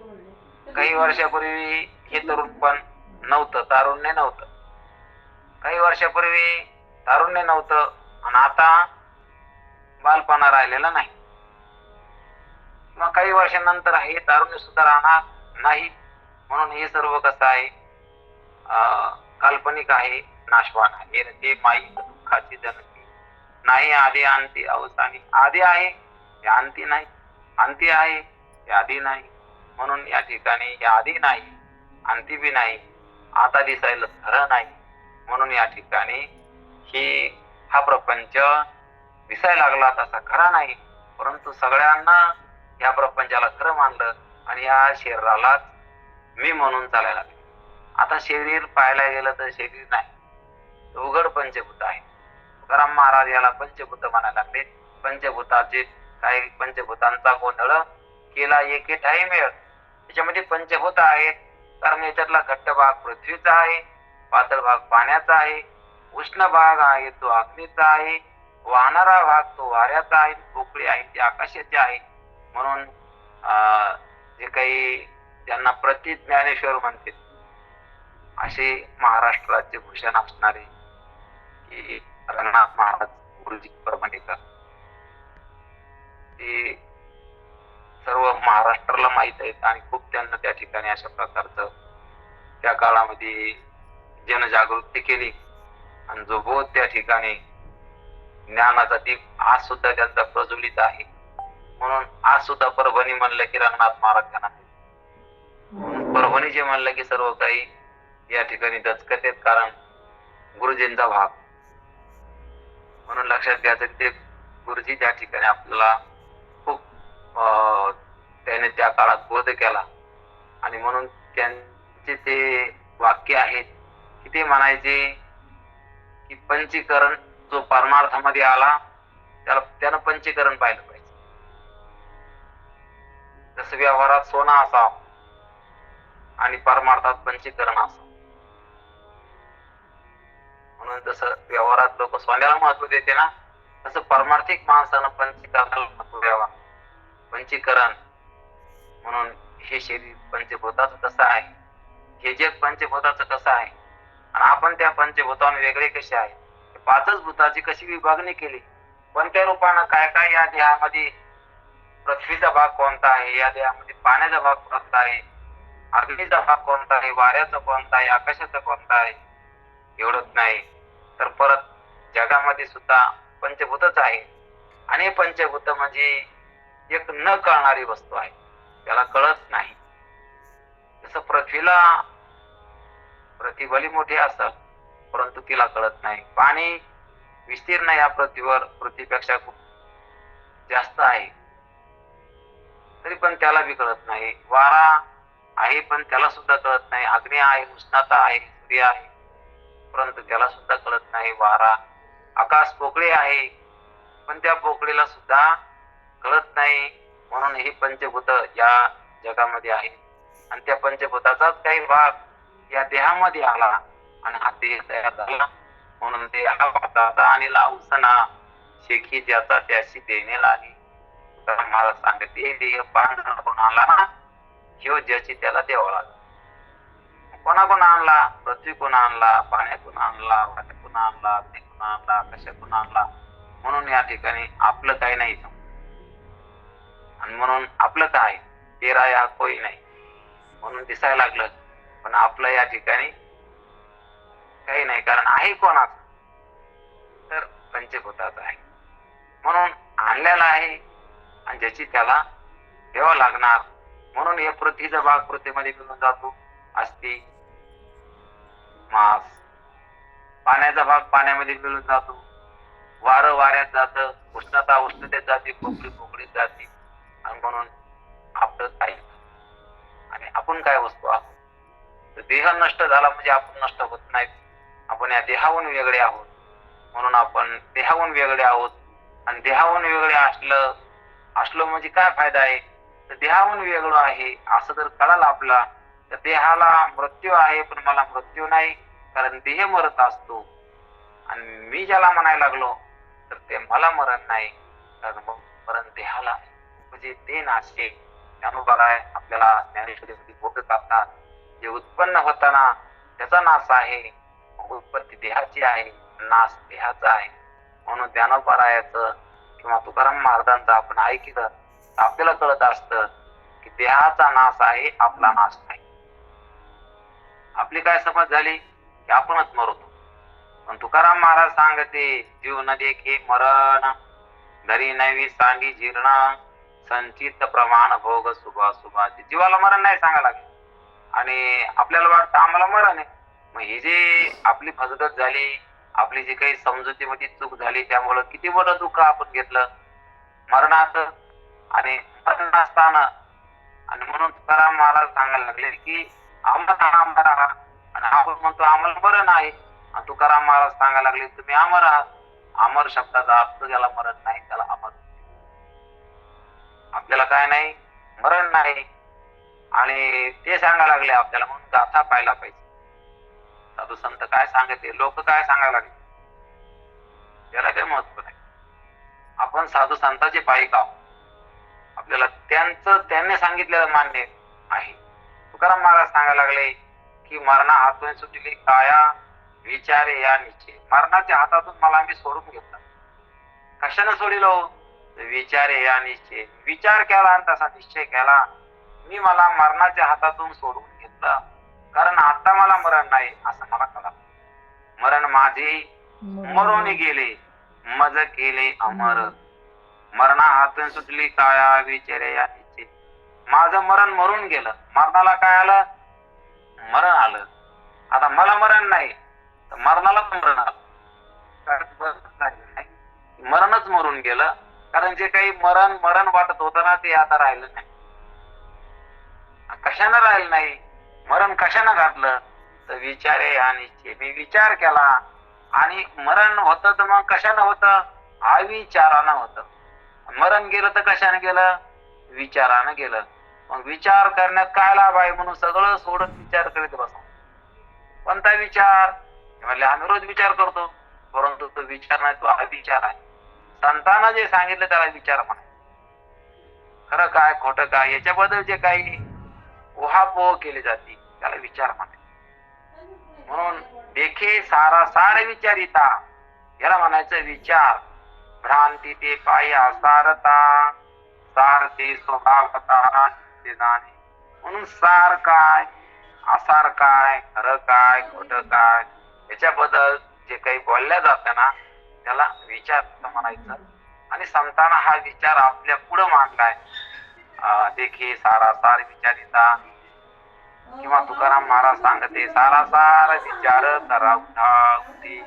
काही वर्षापूर्वी हे तरुण पण नव्हतं, तारुण्य नव्हतं. काही वर्षापूर्वी तारुण्य नव्हतं आणि आता बालपणा राहिलेला नाही. मग काही वर्षानंतर हे तारुण्य सुद्धा राहणार नाही. म्हणून हे सर्व कसं आहे, काल्पनिक आहे, नाशवान आहे. ते माई दुःखाची जनकी नाही, आधी अंती अवसानी. आधी आहे ते अंती नाही, अंती आहे ते आधी नाही. म्हणून या ठिकाणी या आधी नाही, अंती बी नाही, आता दिसायला खरं नाही. म्हणून या ठिकाणी हा प्रपंच दिसायला लागला तसा खरा नाही, परंतु सगळ्यांना या प्रपंचाला खरं मानलं आणि या शरीराला मी म्हणून चालायला लागले. आता शरीर पाहायला गेलं तर शरीर नाही, उघड पंचभूत आहे. तुकाराम महाराज याला पंचभूत म्हणायला लागले. पंचभूताचे काही पंचभूतांचा गोंधळ केला एके ठाई मेळ. त्याच्यामध्ये पंचभूत आहेत, कारण याच्यातला घट्ट भाग पृथ्वीचा आहे, पातळ भाग पाण्याचा आहे, उष्ण भाग आहे तो अग्नीचा आहे, वाहणारा भाग तो वाऱ्याचा आहे, पोकळी आहे ती आकाशाची आहे. म्हणून जे काही ज्यांना प्रति ज्ञानेश्वर म्हणते असे महाराष्ट्राचे भूषण असणारे की रंगनाथ महाराज गुरुजी परभणीकर, ते सर्व महाराष्ट्राला माहित आहेत आणि खूप त्यांना त्या ठिकाणी अशा प्रकारचं त्या काळामध्ये जनजागृती केली आणि जो बोध त्या ठिकाणी ज्ञानाचा दीप आज सुद्धा त्यांचा प्रज्वलित आहे. म्हणून आज सुद्धा परभणी म्हणलं की रंगनाथ महाराज त्यांना, परभणी जे म्हणलं की सर्व काही या ठिकाणी दचकत आहेत, कारण गुरुजींचा भाग. म्हणून लक्षात घ्यायचं की ते गुरुजी त्या ठिकाणी आपल्याला खूप त्याने त्या काळात बोध केला आणि म्हणून त्यांचे ते वाक्य आहेत की ते म्हणायचे की पंचीकरण जो परमार्थामध्ये आला त्यानं पंचीकरण पाहिलं पाहिजे. जसं व्यवहारात सोना असावं आणि परमार्थात पंचीकरण असावं. म्हणून जसं व्यवहारात लोक सोन्याला महत्व देते ना, तसं परमार्थिक माणसानं पंचीकरणाला महत्व द्यावा. पंचीकरण म्हणून हे शरीर पंचभूताचं कसं आहे, हे जग पंचभूताचं कसं आहे आणि आपण त्या पंचभूतावर वेगळे कसे आहे, पाचच भूताची कशी विभागणी केली, कोणत्या रूपानं काय काय या देहामध्ये पृथ्वीचा भाग कोणता आहे, या देहामध्ये पाण्याचा भाग कोणता आहे, अग्नीचा भाग कोणता आहे, वाऱ्याचा कोणता आहे, आकाशाचा कोणता आहे. एवढंच नाही तर परत जगामध्ये सुद्धा पंचभूतच आहे आणि पंचभूत म्हणजे एक न कळणारी वस्तू आहे, त्याला कळत नाही. जसं पृथ्वी भली मोठी असेल परंतु तिला कळत नाही. पाणी विस्तीर्ण या पृथ्वीपेक्षा खूप जास्त आहे तरी पण त्याला बी कळत नाही. वारा आहे पण त्याला सुद्धा कळत नाही. अग्नी आहे, उष्णता आहे, सूर्य आहे परंतु त्याला सुद्धा कळत नाही. वारा, आकाश पोकळी आहे पण त्या पोकळीला सुद्धा कळत नाही. म्हणून ही पंचभूत या जगामध्ये आहे आणि त्या पंचभूताचाच काही भाग या देहामध्ये आला आणि हा देह तयार झाला. म्हणून ते आणि लावसना शेखी ज्याचा त्याशी देणे लागली. मला सांगते देह पांढरा कोण आणला ना, ह्यो ज्याची त्याला द्यावा लागला. कोणाकोण आणला? पृथ्वी कोण आणला, पाण्यातून आणला, वाट्यातून आणला, अग्नीतून आणला, आकाशातून आणला. म्हणून या ठिकाणी आपलं काही नाही आणि म्हणून आपलं काय तेरा या कोई नाही म्हणून दिसायला लागलं, पण आपलं या ठिकाणी काही नाही. कारण आहे कोणाचं तर पंचभूताचं आहे. म्हणून आणलेला आहे आणि ज्याची त्याला द्यावं लागणार. म्हणून हे पृथ्वीचा भाग पृथ्वीमध्ये मिळून जातो, अस्थि मास. पाण्याचा भाग पाण्यामध्ये मिळून जातो, वारं वाऱ्यात जातं, उष्णता उष्णतेत जाते, पोकळी पोकळीत जाते. आणि म्हणून आपलं काय आणि आपण काय वस्तू आहोत. तर देह नष्ट झाला म्हणजे आपण नष्ट होत नाहीत, आपण या देहाहून वेगळे आहोत. म्हणून आपण देहाहून वेगळे आहोत आणि देहाहून वेगळे असलो म्हणजे काय फायदा आहे. तर देहाहून वेगळं आहे असं जर कळालं आपला, तर देहाला मृत्यू आहे पण मला मृत्यू नाही, कारण देह मरत असतो. आणि मी ज्याला म्हणायला लागलो तर ते मला मरण नाही, कारण मरण देहाला आहे. म्हणजे ते नाशे अनुभव आहे. आपल्याला ज्ञानेश्वरीमध्ये बोध करतात जे उत्पन्न होताना त्याचा नाश आहे, उत्पत्ती देहाची आहे, नाश देहाचा आहे. म्हणून ज्ञानोबरायाचं किंवा तुकाराम महाराजांचं आपण ऐकलं तर आपल्याला कळत असतं की देहाचा नाश आहे, आपला नाश नाही. आपली काय समज झाली की आपणच मरतो. पण तुकाराम महाराज सांगते जीव न देखे मरण, धरी नवी सांगी जीर्ण, संचित प्रमाण भोग शुभाशुभाचे. जीवाला मरण नाही सांगायला लागेल आणि आपल्याला वाटतं आम्हाला मरण आहे. मग ही जी आपली फसगत झाली आपली जी काही समजुतीमध्ये चूक झाली त्यामुळं किती मोठं दुःख आपण घेतलं मरणाचं. आणि मरण नसताना आणि म्हणून तुकाराम महाराज सांगायला लागले की अमर अमर आहात. आणि आपण म्हणतो आम्हाला मरण आहे. आणि तुकाराम महाराज सांगायला लागले तुम्ही अमर आहात. अमर शब्दाचा अर्थ ज्याला मरण नाही त्याला अमर. आपल्याला काय नाही, मरण नाही. आणि ते सांगायला लागले आपल्याला, म्हणून गाथा पाहायला पाहिजे. साधू संत काय सांगते, लोक काय सांगायला लागले, त्याला काही महत्व नाही. आपण साधू संतांचे पायिक आहोत. आपल्याला त्यांनी सांगितलेलं मान्य आहे. तुकाराम महाराज सांगायला लागले की मरणा हातून सुटली काया विचारे या निश्चय. मरणाच्या हातातून मला मी सोडून घेतला. कशाने सोडिलो? विचारे या निश्चय. विचार केला आणि तसा निश्चय केला. मला मरणाच्या हातातून सोडून घेतलं, कारण आता मला मरण नाही असं मला कळलं. मरण माझे मरून गेले, मज केले अमर. मरणा हातून सुटली काया विचारे या निश्चय. माझं मरण मरून गेलं. मरणाला काय आलं? मरण आलं. आता मला मरण नाही तर मरणाला पण मरण आलं. मरणच मरून गेलं. कारण जे काही मरण मरण वाटत होतं ना ते आता राहिलं नाही. कशानं राहिलं नाही? मरण कशानं घातलं? तर विचारे या निश्चय. मी विचार केला आणि मरण होतं तर मग कशानं होतं? अविचारानं होतं. मरण गेलं तर कशाने गेलं? विचारानं गेलं. मग विचार करण्यात काय लाभ आहे म्हणून सगळं सोडून विचार करीत बसा. कोणता विचार? म्हणले आम्ही रोज विचार करतो, परंतु तो विचार नाही, तो अविचार आहे. संतांना जे सांगितलं त्याला विचार म्हणायचं. खरं काय खोटं काय याच्याबद्दल जे काही उहापोह केली जाते त्याला विचार म्हणायचं. म्हणून देखे सारा सार विचारिता, याला म्हणायचं विचार. भ्रांती ते पाया सारता, सार ते स्वभावता ते जाणे. म्हणून सार काय, असार काय, खरं काय, खोटं काय याच्याबद्दल जे काही बोलल्या जात ना त्याला विचार म्हणायचं. आणि संतांना हा विचार आपल्या पुढे मांडलाय. देखे सारा सार विचारिता, किंवा तुकाराम महाराज सांगते सारासार विचार करा उठावती.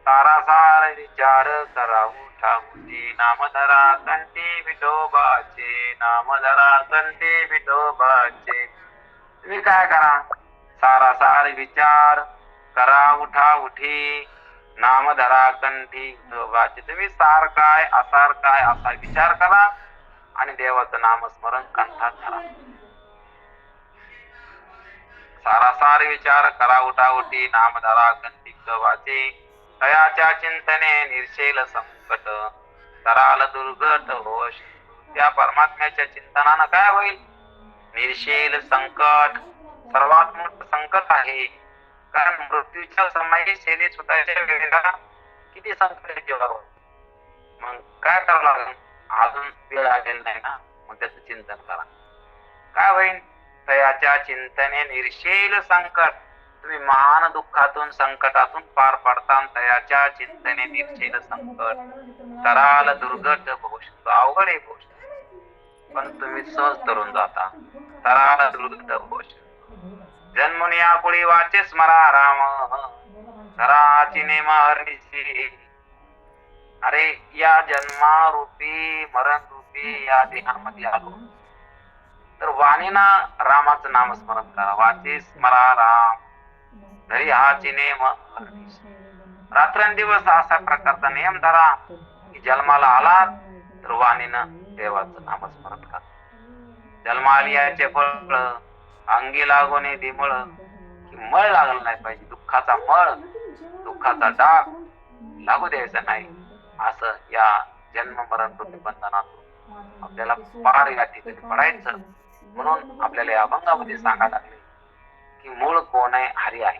सारासार विचार करा उठावती. नामधरा कंठी विठोबाचे, नामधरा कंठी विठोबाचे. तुम्ही काय करा? सारासार विचार करा उठाउठी. नामधरा कंठी विठोबाचे. तुम्ही सार काय असार काय असा विचार करा आणि देवाचं नामस्मरण कंठात धरा. सारासार विचार करा उठाउठी. नामधरा कंठी विठोबाचे. तयाच्या चिंतने निर्शेल संकट, कराल दुर्गट होश. त्या परमात्म्याच्या चिंतनानं काय होईल? निर्शेल संकट. सर्वात मोठं संकट आहे. कारण मृत्यूच्या समयी शेरी सुटायच्या वेळेला किती संकट जेव्हा. मग काय करावं लागेल? अजून वेळ आलेला नाही ना, मग त्याचं चिंतन करा. काय होईल? तयाच्या चिंतने निर्शेल संकट. तुम्ही महान दुःखातून संकटातून पार पडता. तयाच्या चिंतने निर्शेल संकट, कराल दुर्गट घोष. अवघड आहे घोष, पण तुम्ही सहज तरून जाता. कराल दुर्गट घोष. जन्मुनी आपुळी वाचे स्मरा राम, घराची नेम हरणीची. अरे या जन्मारूपी मरण रूपी या देहामध्ये आलो तर वाणीना रामाचं नामस्मरण करा. वाचे स्मरा राम, घरी हाची नेम हरणीची. रात्रंदिवस असा प्रकारचा नियम धरा की जन्माला आलात तर वाणीनं देवाचं नामस्मरण करा. जन्माली याचे फळ अंगी लागून दिमळ, की मळ लागलं नाही पाहिजे. दुःखाचा मळ, दुःखाचा डाग लागू द्यायचा नाही. असं या जन्म मरण रूपी बंधनातून आपल्याला पार या ठिकाणी पडायचं. म्हणून आपल्याला या अभंगामध्ये सांगायला लागले की मूळ कोण आहे? हरी आहे.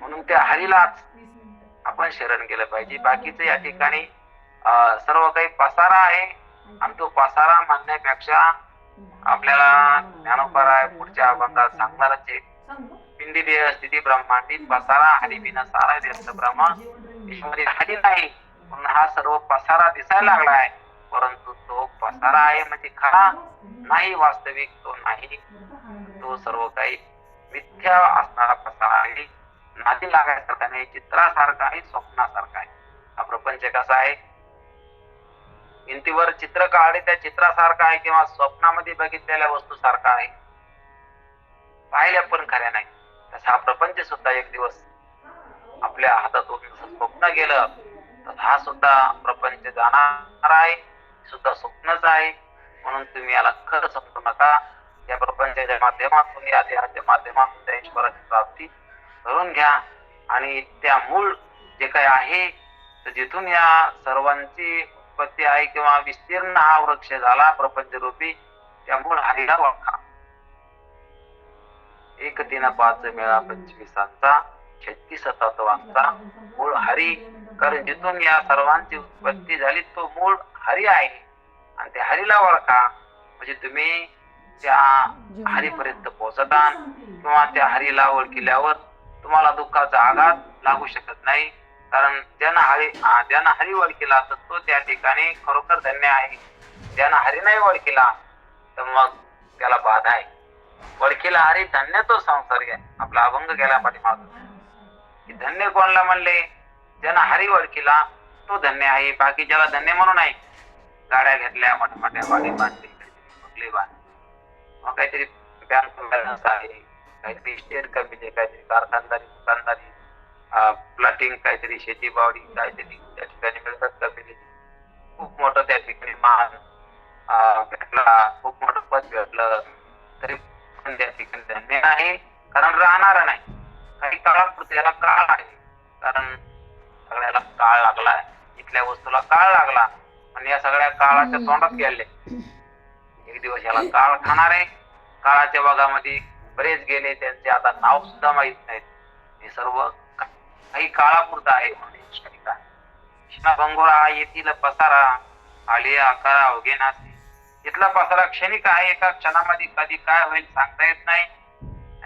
म्हणून त्या हरीलाच आपण शरण गेलं पाहिजे. बाकीचं या ठिकाणी सर्व काही पसारा आहे आणि तो पसारा म्हणण्यापेक्षा आपल्याला ज्ञानोपराय पुढच्या अभंगात सांगणारच आहे. पिंडी देह स्थिती ब्रह्मांडीत पसारा हरी बिना सारा व्यस्त ब्रह्म. ईश्वरी हरी नाही म्हणून हा सर्व पसारा दिसायला लागलाय, परंतु तो पसारा आहे म्हणजे खरा नाही, वास्तविक तो नाही. तो सर्व काही मिथ्या असणारा पसारा आहे. नादी लागायसारखा नाही, चित्रासारखा आहे, स्वप्नासारखा आहे. हा प्रपंच कसा आहे, भिंतीवर चित्र काढले त्या चित्रासारखा आहे किंवा स्वप्नामध्ये बघितलेल्या वस्तू सारखा आहे, पाहिल्या पण खऱ्या नाही. तसा हा प्रपंच सुद्धा एक दिवस आपल्या हातातून जसं स्वप्न गेलं तर हा सुद्धा प्रपंच जाणार आहे, सुद्धा स्वप्नच आहे. म्हणून तुम्ही याला खरं समजू नका. या प्रपंचाच्या माध्यमातून, या देहाच्या माध्यमातून त्या ईश्वराची प्राप्ती करून घ्या आणि त्या मूळ जे काही आहे तर जिथून या सर्वांची उत्पत्ती आहे किंवा विस्तीर्ण हा वृक्ष झाला प्रपंच रूपी, त्या मूळ हरीला ओळखा. एक 3 5 मेळा 25 36 तत्वांचा मूळ हरी. कारण जिथून या सर्वांची उत्पत्ती झाली तो मूळ हरी आहे आणि त्या हरीला ओळखा. म्हणजे तुम्ही त्या हरीपर्यंत पोहोचता किंवा त्या हरीला ओळखल्यावर तुम्हाला दुःखाचा आघात लागू शकत नाही. कारण ज्यानं हरी ओळखीला तर तो त्या ठिकाणी खरोखर धन्य आहे. ज्यानं हरी नाही ओळखीला तर मग त्याला बाधा आहे. ओळखीला हरी धन्य तो संसार घ्या. आपला अभंग गेला पाठीमागं की धन्य कोणला म्हणले, ज्यानं हरी ओळखीला तो धन्य आहे. बाकी ज्याला धन्य म्हणून नाही, गाड्या घेतल्या, मोठ्या वाडी बांधली, बंगले बांधले, मग काहीतरी बँक बॅलन्स आहे, काहीतरी स्टेट कमिटी, काहीतरी कारखानदारी, दुकानदारी, प्लॉटिंग, काहीतरी शेती बावडी, काहीतरी त्या ठिकाणी मिळतात कमिटी, खूप मोठं त्या ठिकाणी मान भेटला, खूप मोठं पद भेटलं तरी पण त्या ठिकाणी धन्य आहे. कारण राहणार नाही, काही काळापुरते याला काळ आहे. कारण सगळ्याला काळ लागलाय, इथल्या वस्तूला काळ लागला आणि या सगळ्या काळाच्या तोंडात गेले. एक दिवस याला काळ खाणार आहे. काळाच्या भागामध्ये बरेच गेले, त्यांचे आता नाव सुद्धा माहित नाहीत. हे सर्व काही काळापुरता आहे. भंगुरा येथील पसारा आली आकारा अवघे नासे. इथला पसारा क्षणिक आहे. एका क्षणामध्ये कधी काय होईल सांगता येत नाही.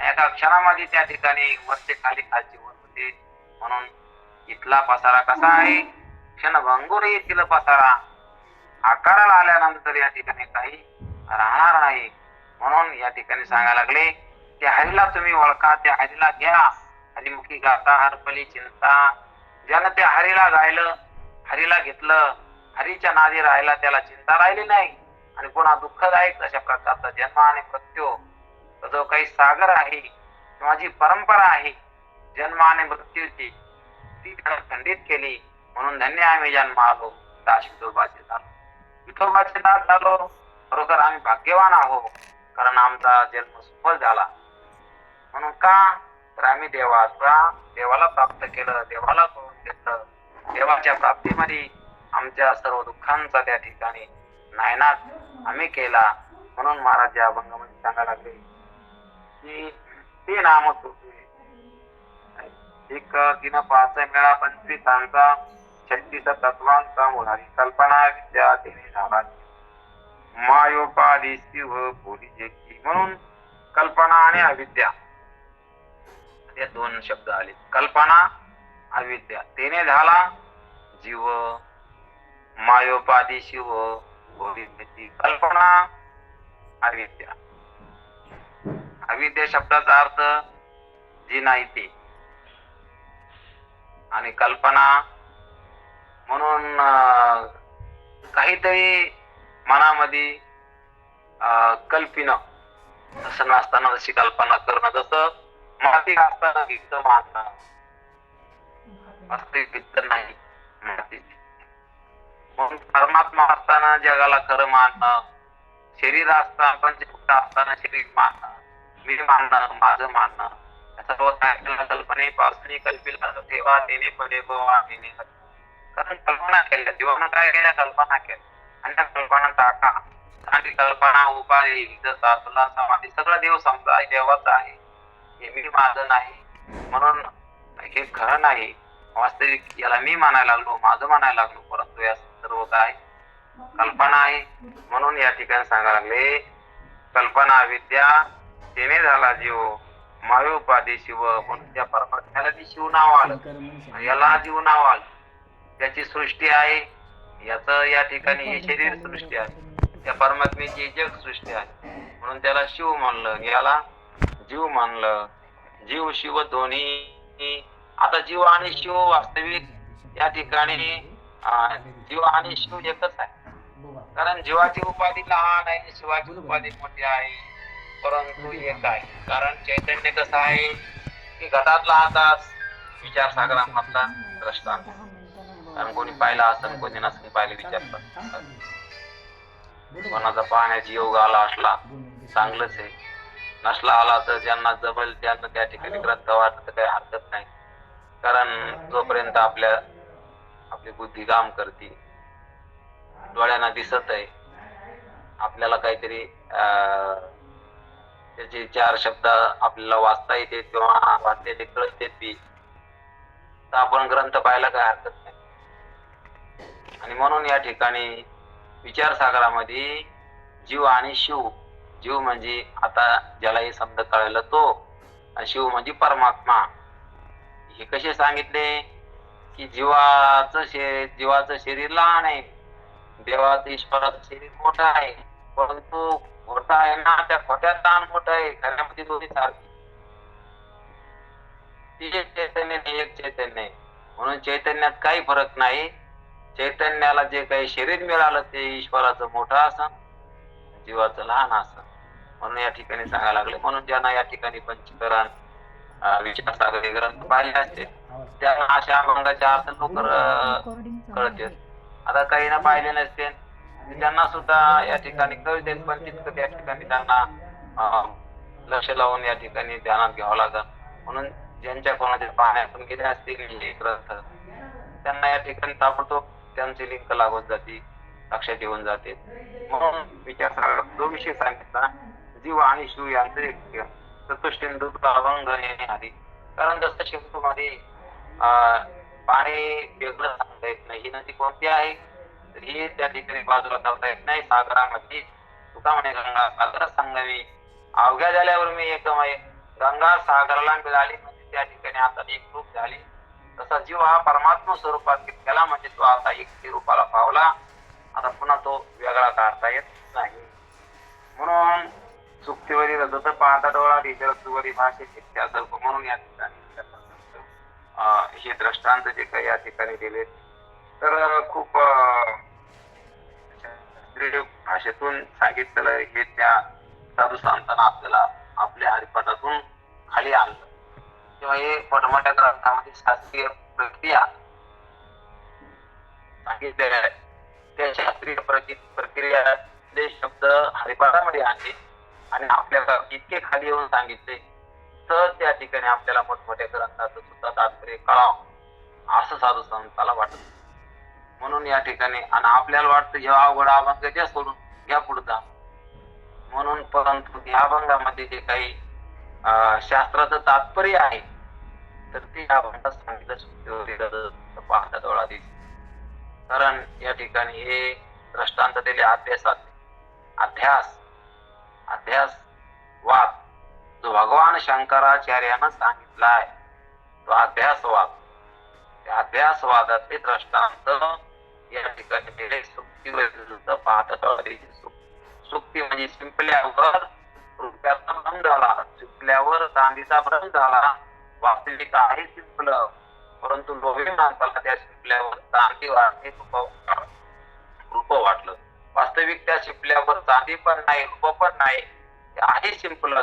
एका क्षणामध्ये त्या ठिकाणी वरचे खाली, खालची वर होते. म्हणून इथला पसारा कसा आहे, क्षणभंगुर येथील पसारा आकाराला आल्यानंतर या ठिकाणी काही राहणार नाही. म्हणून या ठिकाणी सांगायला लागले, त्या हरीला तुम्ही ओळखा, त्या हरीला घ्या. हरिमुखी गाता हरपली चिंता. ज्यानं त्या हरीला गायलं, हरीला घेतलं, हरीच्या नादी राहिला, त्याला चिंता राहिली नाही. आणि पुन्हा दुःखदायक अशा प्रकारचा जन्म आणि मृत्यू जो काही सागर आहे किंवा जी परंपरा आहे जन्म आणि मृत्यूची, ती त्यानं खंडित केली. म्हणून धन्य आम्ही जन्म आलो, दास विठोबाचे झालो, विठोबाचे दास झालो. खरोखर आम्ही भाग्यवान आहोत, कारण आमचा जन्म सफल झाला. म्हणून का तर आम्ही देवाला प्राप्त केलं, देवाला करून घेतलं. देवाच्या प्राप्तीमध्ये आमच्या सर्व दुःखांचा त्या ठिकाणी नायनाट आम्ही केला. म्हणून महाराज या अभंगामध्ये सांगायला लागले की ते नाम तुझे. एक 3 5 मेळा 25 36 तत्वांचा मुरारी. कल्पना विद्या तिने झाला मायोपादी शिव बोली जेकी. म्हणून कल्पना आणि अविद्या हे 2 शब्द आले. कल्पना अविद्या, तेने झाला जीव, मायोपादी शिव बोली जेकी. कल्पना अविद्या. अविद्या शब्दाचा अर्थ जी नाही ते, आणि कल्पना म्हणून काहीतरी मनामध्ये कल्पना, तसं नसताना जशी कल्पना करणं. जसं माती असताना भिक्त मानणं, वास्तविक भिक्त नाही माती. म्हणून परमात्मा असताना जगाला खरं मानणं, शरीर असताना पंचभूत असताना शरीर मानणं, मी मानणं, माझं मानणं, सर्व काय कल्पनेपासून कल्पिला ठेवा देणे पडे गोवाने. कारण कल्पना केल्या, जीवानं काय केल्या, कल्पना केल्या आणि त्या कल्पना टाका. आणि कल्पना उपाधी जसा तुला समाधी सगळं देव समजा देवाचा आहे, हे मी माझं नाही. म्हणून हे खरं नाही. वास्तविक याला मी मानायला लागलो, माझं मानायला लागलो, परंतु या सर्व काय कल्पना आहे. म्हणून या ठिकाणी सांगायला लागले, कल्पना विद्या तेने झाला जीव, मायोपादी शिव. म्हणून त्या परमात्म्याला ती शिव नाव आलं, याला जीव नाव आलं. त्याची सृष्टी आहे, याच या ठिकाणी हे शरीर सृष्टी आहे, त्या परमात्म्याची जग सृष्टी आहे. म्हणून त्याला शिव म्हणलं, याला जीव म्हणलं. जीव शिव दोन्ही की आता जीव आणि शिव वास्तविक या ठिकाणी जीव आणि शिव एकच आहे. कारण जीवाची उपाधी लहान आहे, शिवाची उपाधी मोठी आहे, परंतु एक आहे. कारण चैतन्य कसं आहे की घटातला आकाश विचार सागरामधला दृष्टांत. कारण कोणी पाहिला असेल, कोणी नसेल पाहिले विचारतात. कोणाचा पाहण्याची योग आला असला चांगलंच आहे, नसला आला तर ज्यांना जमेल त्यांना त्या ठिकाणी ग्रंथ वाचत काही हरकत नाही. कारण जोपर्यंत आपली बुद्धी काम करते, डोळ्यांना दिसत आहे, आपल्याला काहीतरी त्याचे 4 शब्द आपल्याला वाचता येते किंवा वाचलेले कळते ती, तर आपण ग्रंथ पाहायला काही हरकत नाही. आणि म्हणून या ठिकाणी विचारसागरामध्ये जीव आणि शिव, जीव म्हणजे आता ज्याला हे शब्द कळायला तो, आणि शिव म्हणजे परमात्मा. हे कसे सांगितले की जीवाचं शरीर लहान आहे, देवाचं ईश्वराचं शरीर मोठं आहे, परंतु मोठा आहे ना त्या खोट्यात लहान मोठं आहे, खऱ्यामध्ये दोन्ही सारखी. ती एक चैतन्य नाही, एक चैतन्य आहे. म्हणून चैतन्यात काही फरक नाही. चैतन्याला जे काही शरीर मिळालं ते ईश्वराचं मोठं असं, जीवाचं लहान असं. म्हणून या ठिकाणी सांगायला लागले. म्हणून ज्यांना या ठिकाणी पंचकरण विचारसागर ग्रंथ पाहिले असते त्यांना अशा अभंगाचे अर्थ लवकर कळते. आता काही ना पाहिले नसते त्यांना सुद्धा या ठिकाणी कळते, पण तितकं त्या ठिकाणी त्यांना लक्ष लावून या ठिकाणी ध्यानात घ्यावं लागत. म्हणून ज्यांच्या कोणाच्या पाहण्यातून गेले असतील हे ग्रंथ त्यांना या ठिकाणी ताबडतोब त्यांची लिंक लागून जाते, लक्षात येऊन जाते. म्हणून विचारसागर जो विषय सांगितला जीव आणि शिव यांचं एक चतुष्टिंदू अभंग हरी. कारण जसं शिवमध्ये पाणी वेगळं सांगता येत नाही, ही नदी कोणती आहे तर ही त्या ठिकाणी बाजूला करता येत नाही. सागरामध्ये तुका म्हणे गंगा सागर संगमी अवघ्या झाल्यावर मी एकमय, गंगा सागराला मिळाली म्हणजे त्या ठिकाणी आता एक रूप झाली. तसा जीव हा परमात्मा स्वरूपात गेला म्हणजे तो आता एक रूपाला पावला, आता पुन्हा तो वेगळा काढता येत नाही. म्हणून सुक्तीवरी रजत पाहता डोळा विचारवरी भाषेत इत्यादर्भ. म्हणून या ठिकाणी हे दृष्टांत जे काही या ठिकाणी दिले तर खूप भाषेतून सांगितलेलं हे त्या साधू संतांना आपल्याला आपल्या हरिपदातून खाली आणलं. किंवा हे मोठमोठ्या ग्रंथामध्ये शास्त्रीय प्रक्रिया सांगितलेल्या आहेत, त्या शास्त्रीय प्रक्रियातले शब्द हरिपाठामध्ये आणले आणि आपल्याला इतके खाली येऊन सांगितले तर त्या ठिकाणी आपल्याला मोठमोठ्या ग्रंथाचं सुद्धा तात्पर्य कळावं असं साधू संताला वाटत. म्हणून या ठिकाणी आणि आपल्याला वाटतं जेव्हा अवघड अभंग द्या सोडून घ्या पुढचा म्हणून, परंतु या अभंगामध्ये जे काही शास्त्राचं तात्पर्य आहे तर ते अभंगात सांगितलं पाहता डोळा दिस. कारण या ठिकाणी हे दृष्टांत दिले अध्यास वाद जो भगवान शंकराचार्यानं सांगितला आहे तो अध्यासवाद. त्या अध्यासवादाचे दृष्टांत या ठिकाणी दिले. सुक्तीवर पाहता डोळा दिस. सुक्ती म्हणजे शिंपल्यावर रुपयाचा भ्रम झाला, शिंपल्यावर चांदीचा भ्रम झाला. वास्तविक आहे शिंपलं, परंतु लोभी माणसाला त्या शिंपल्यावर चांदी वाटते, रूप वाटलं. वास्तविक त्या शिंपल्यावर चांदी पण नाही, रूप पण नाही, ते आहे शिंपलं.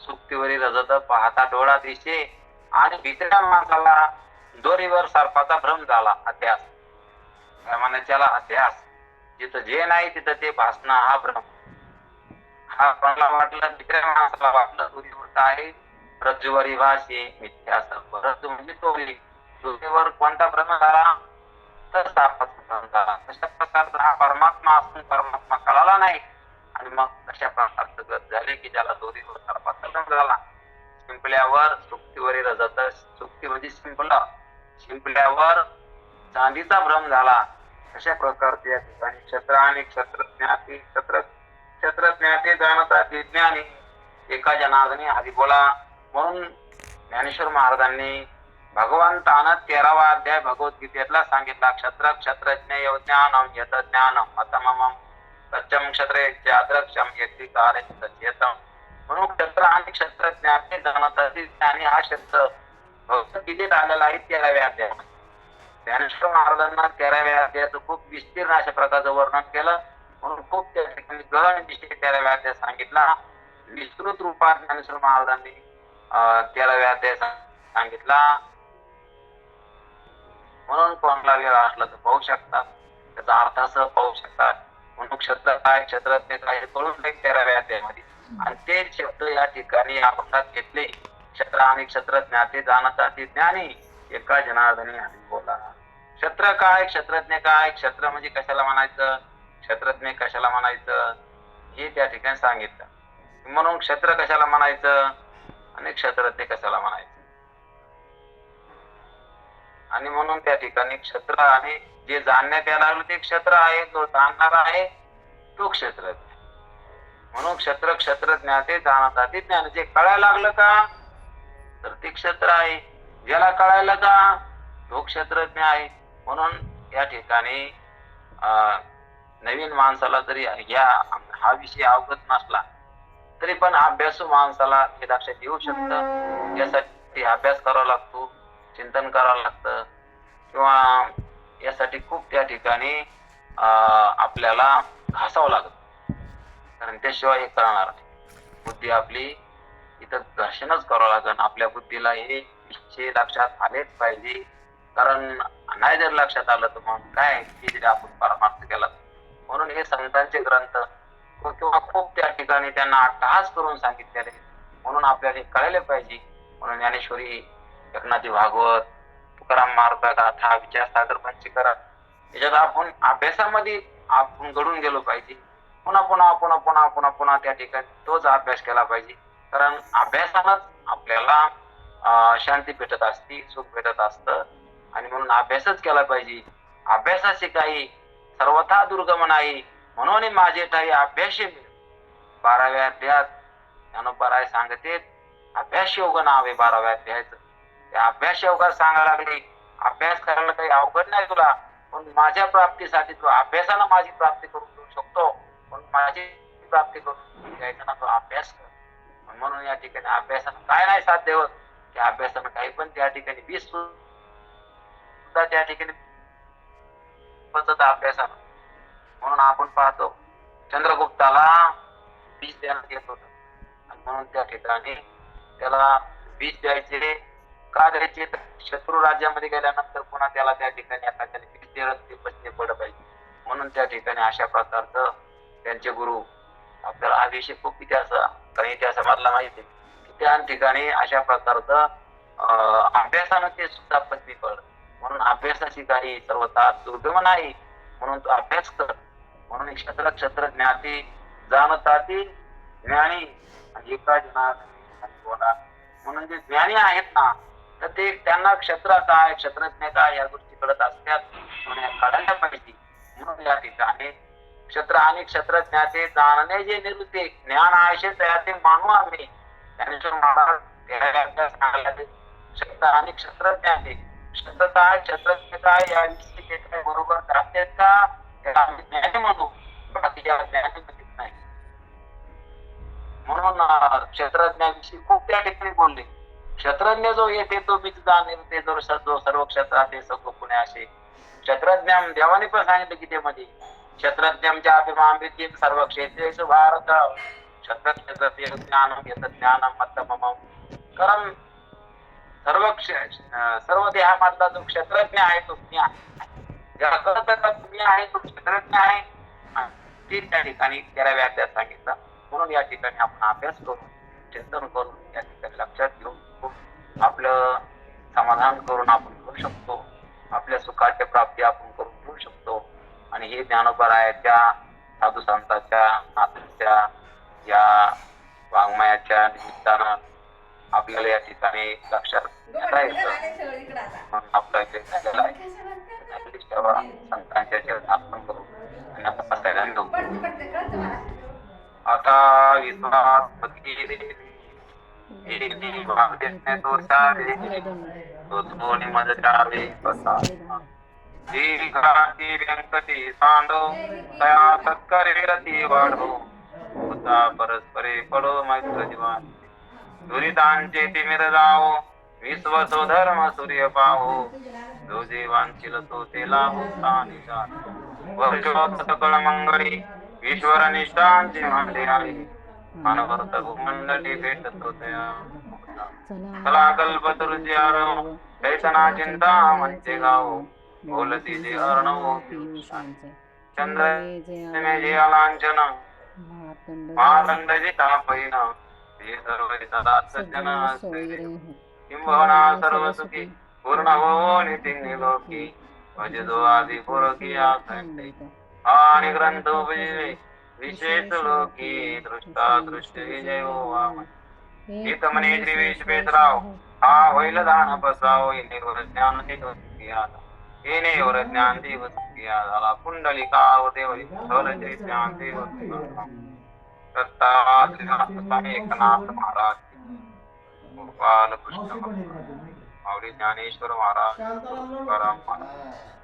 सुक्तीवरी रजत पाहता डोळा दिसे आणि भितऱ्या माणसाला दोरीवर सर्पाचा भ्रम झाला. अध्यास काय म्हणायच्याला अध्यास, जिथं जे नाही तिथं ते भासणं हा भ्रम. हा मला वाटलं भितऱ्या माणसाला वाटलं दोरीवर काय रज्जुवरी भाषे मिथ्या सर्प. रज्जू म्हणजे दोरी, दोरीवर कोणता भ्रम झाला तर सापाचा भ्रम झाला. अशा प्रकारचा हा परमात्मा असून परमात्मा कळाला नाही आणि मग अशा प्रकारचं गत झाले की ज्याला दोरीवर सर्पाचा भ्रम झाला. शिंपल्यावर सुक्तीवरी रजत, सुक्ती म्हणजे शिंपल्यावर चांदीचा भ्रम झाला. अशा प्रकारचे या ठिकाणी क्षत्र आणि क्षत्रज्ञाते जाणता विज्ञानी एका जनार्दनी हरी बोला. म्हणून ज्ञानेश्वर महाराजांनी भगवंतानं 13वा अध्याय भगवद्गीतेतला सांगितला. क्षत्रज्ञ ज्ञानम यत ज्ञानम मतमम सत्यम क्षत्रेक्षम यती कार्यम. म्हणून क्षत्र आणि क्षत्रज्ञाते जाणता विज्ञानी हा शब्द भगवद्गीतेत आलेला आहे 13व्या अध्यायामध्ये. ज्ञानेश्वर महाराजांना 13व्या अध्यायाचं खूप विस्तीर्ण अशा प्रकारचं वर्णन केलं, म्हणून खूप त्या ठिकाणी गहन विषय 13व्या अध्यायात सांगितला. विस्तृत रूपात ज्ञानेश्वर महाराजांनी 13व्या अध्याय सांगितला. म्हणून कोणाला वेळ असला तर पाहू शकतात, त्याचा अर्थासह पाहू शकतात. म्हणून क्षत्र काय, क्षत्रज्ञ काय हे कळून जाईल 13व्या अध्यायामध्ये. आणि ते शब्द या ठिकाणी आपण घेतले. क्षत्र आणि क्षत्रज्ञाते जाणता ते ज्ञानी, एका जनार्दनी हरी बोला. क्षत्र काय, क्षत्रज्ञ काय, क्षत्र म्हणजे कशाला म्हणायचं, क्षत्रज्ञ कशाला म्हणायचं हे त्या ठिकाणी सांगितलं. म्हणून क्षत्र कशाला म्हणायचं आणि क्षत्रज्ञ कशाला म्हणायचं. आणि म्हणून त्या ठिकाणी क्षत्र आणि जे जाणण्यात यायला लागलं ते क्षत्र आहे, जो जाणणारा आहे तो क्षत्रज्ञ. म्हणून क्षत्र क्षत्रज्ञाते जाणता ते ज्ञान. जे कळायला लागलं का तर ते क्षत्र आहे, ज्याला कळायला का तो क्षत्रज्ञ आहे. म्हणून या ठिकाणी नवीन माणसाला जरी हा विषय अवगत नसला तरी पण अभ्यासू माणसाला हे लक्षात येऊ शकतं. यासाठी अभ्यास करावा लागतो, चिंतन करावं लागतं, किंवा यासाठी खूप त्या ठिकाणी आपल्याला घासावं लागत, कारण त्याशिवाय हे करणार नाही. बुद्धी आपली इथं घर्षणच करावं लागेल. आपल्या बुद्धीला हे विषय लक्षात आलेच पाहिजे, कारण नाही जर लक्षात आलं तर मग काय जरी आपण परमार्थ केला. म्हणून हे संतांचे ग्रंथ किंवा खूप त्या ठिकाणी त्यांना अट्टहास करून सांगितलेले, म्हणून आपल्याला कळले पाहिजे. म्हणून ज्ञानेश्वरी, एकनाथी भागवत, तुकाराम महाराज गाथा, विचारसागर पंचकरा याच्यात आपण अभ्यासामध्ये आपण घडून गेलो पाहिजे. पुन्हा पुन्हा पुन्हा पुन्हा पुन्हा पुन्हा त्या ठिकाणी तोच अभ्यास केला पाहिजे, कारण अभ्यासानंच आपल्याला शांती भेटत असते, सुख भेटत असतं. आणि म्हणून अभ्यासच केला पाहिजे. अभ्यासाचे काही सर्वथा दुर्गम नाही, म्हणून माझे काही अभ्यासी 12व्या अध्यायात ज्ञानोबराय सांगते अभ्यास योग नाव आहे 12व्या अध्यायाचं. त्या अभ्यास योगात सांगायला लागले, अभ्यास करायला काही अवघड नाही तुला, पण माझ्या प्राप्तीसाठी तू अभ्यासाला माझी प्राप्ती करून देऊ शकतो, पण माझी प्राप्ती करून घ्यायचा ना तो अभ्यास कर. म्हणून या ठिकाणी अभ्यासानं काय नाही साध्य होत, त्या अभ्यासानं काही पण त्या ठिकाणी 20 सुद्धा त्या ठिकाणी पचत अभ्यासानं. म्हणून आपण पाहतो चंद्रगुप्ताला 20 देण्यात येत होत, आणि म्हणून त्या ठिकाणी त्याला 20 द्यायचे का द्यायचे, शत्रू राज्यामध्ये गेल्यानंतर पुन्हा त्याला त्या ठिकाणी एखाद्याने 20 देत ते बसले पडलं पाहिजे. म्हणून त्या ठिकाणी अशा प्रकारचं त्यांचे गुरु आपल्याला हा विषय खूप काही इतिहासामधला माहिती आहे की त्या ठिकाणी अशा प्रकारचं अभ्यासानं ते सुद्धा पत्नी पडलं. म्हणून अभ्यासाची काही सर्वता दुर्गम नाही, म्हणून तो अभ्यास कर. म्हणून क्षत्र क्षत्र ज्ञाती जाणता ती ज्ञानी आणि एका जनार्दनी बोला. म्हणून जे ज्ञानी आहेत ना तर ते त्यांना क्षत्र काय क्षत्रज्ञ काय या गोष्टी कळत असतात, म्हणून काढायला पाहिजे. म्हणून या ठिकाणी क्षत्र आणि क्षत्रज्ञाते जाणणे जे निवृत्ते ज्ञान आहे ते मानू आम्ही. ज्ञानेश्वर महाराज सांगायला क्षत्र आणि क्षत्रज्ञाते क्षत्र काय क्षत्रज्ञ काय याविषयी ते काय बरोबर जातात का त्याला आम्ही ज्ञानी म्हणू, बाकीच्या ज्ञानी म्हणत नाही. म्हणून क्षेत्रज्ञाविषयी खूप त्या ठिकाणी बोलले. क्षत्रज्ञ जो येते तो बीज जाणे ते जो सर्व क्षेत्रात ते सगळं पुणे असे क्षत्रज्ञ देवाने पण सांगितलं की ते मध्ये क्षत्रज्ञांच्या अभिमानविती सर्व क्षेत्रेषु भारत क्षत्रज्ञ ज्ञान येत ज्ञान मत्तमम. कारण सर्व देहामधला जो क्षत्रज्ञ आहे तो ज्ञान ज्याला कळत तुम्ही आहे तो क्षेत्रज्ञ आहे, ते त्या ठिकाणी 13व्या अध्यायात सांगितलं. म्हणून या ठिकाणी आपण अभ्यास करून चिंतन करून या ठिकाणी लक्षात घेऊन आपलं समाधान करून आपण करू शकतो, आपल्या सुखाच्या प्राप्ती आपण करून घेऊ शकतो. आणि हे ज्ञानोबरायाच्या साधू संतांच्या नाथांच्या या वाङ्मयाच्या निमित्तानं आपल्याला या ठिकाणी लक्षात घेता येतं. आपला संतांच्या आपण करू आणि आता सगळ्यांना घेऊ. आता विश्वास व्यंकटी सांडो तया सत्करे रती वाढो परस्परे पडो मैत्र जीवन दुरितांचे तिमिर जावो विश्वतो धर्म सूर्य पाहो जो जीवांचिल तो ते लाभो निशान वर्षोत सकळ मंगळी ईश्वर निष्ठांची मांडे आहे मानवर्त भूमंडली भेटतो त्या कला कल्पतरुची आरव कैतना चिंता म्हणते गाव बोलती जे अर्णव चंद्र जे लांछन महादंड जे तापैन ते सर्व सदा सज्जन किंबहुना सर्व सुखी पूर्ण हो निती निलोकी म्हणजे जो आधी पुरकी आसंते आणि ग्रंथ उपजिले विशेष लोकी दृष्टा दृष्टी विजय हो हित म्हणे श्री विष पेतराव हा होईल दान बसाव येणेवर ज्ञान येणेवर ज्ञान देव झाला पुंडलिका देवरी श्री ज्ञान देव दत्ता श्रीनाथ एकनाथ महाराज गोपाल कृष्ण माऊली ज्ञानेश्वर महाराज तुकाराम महाराज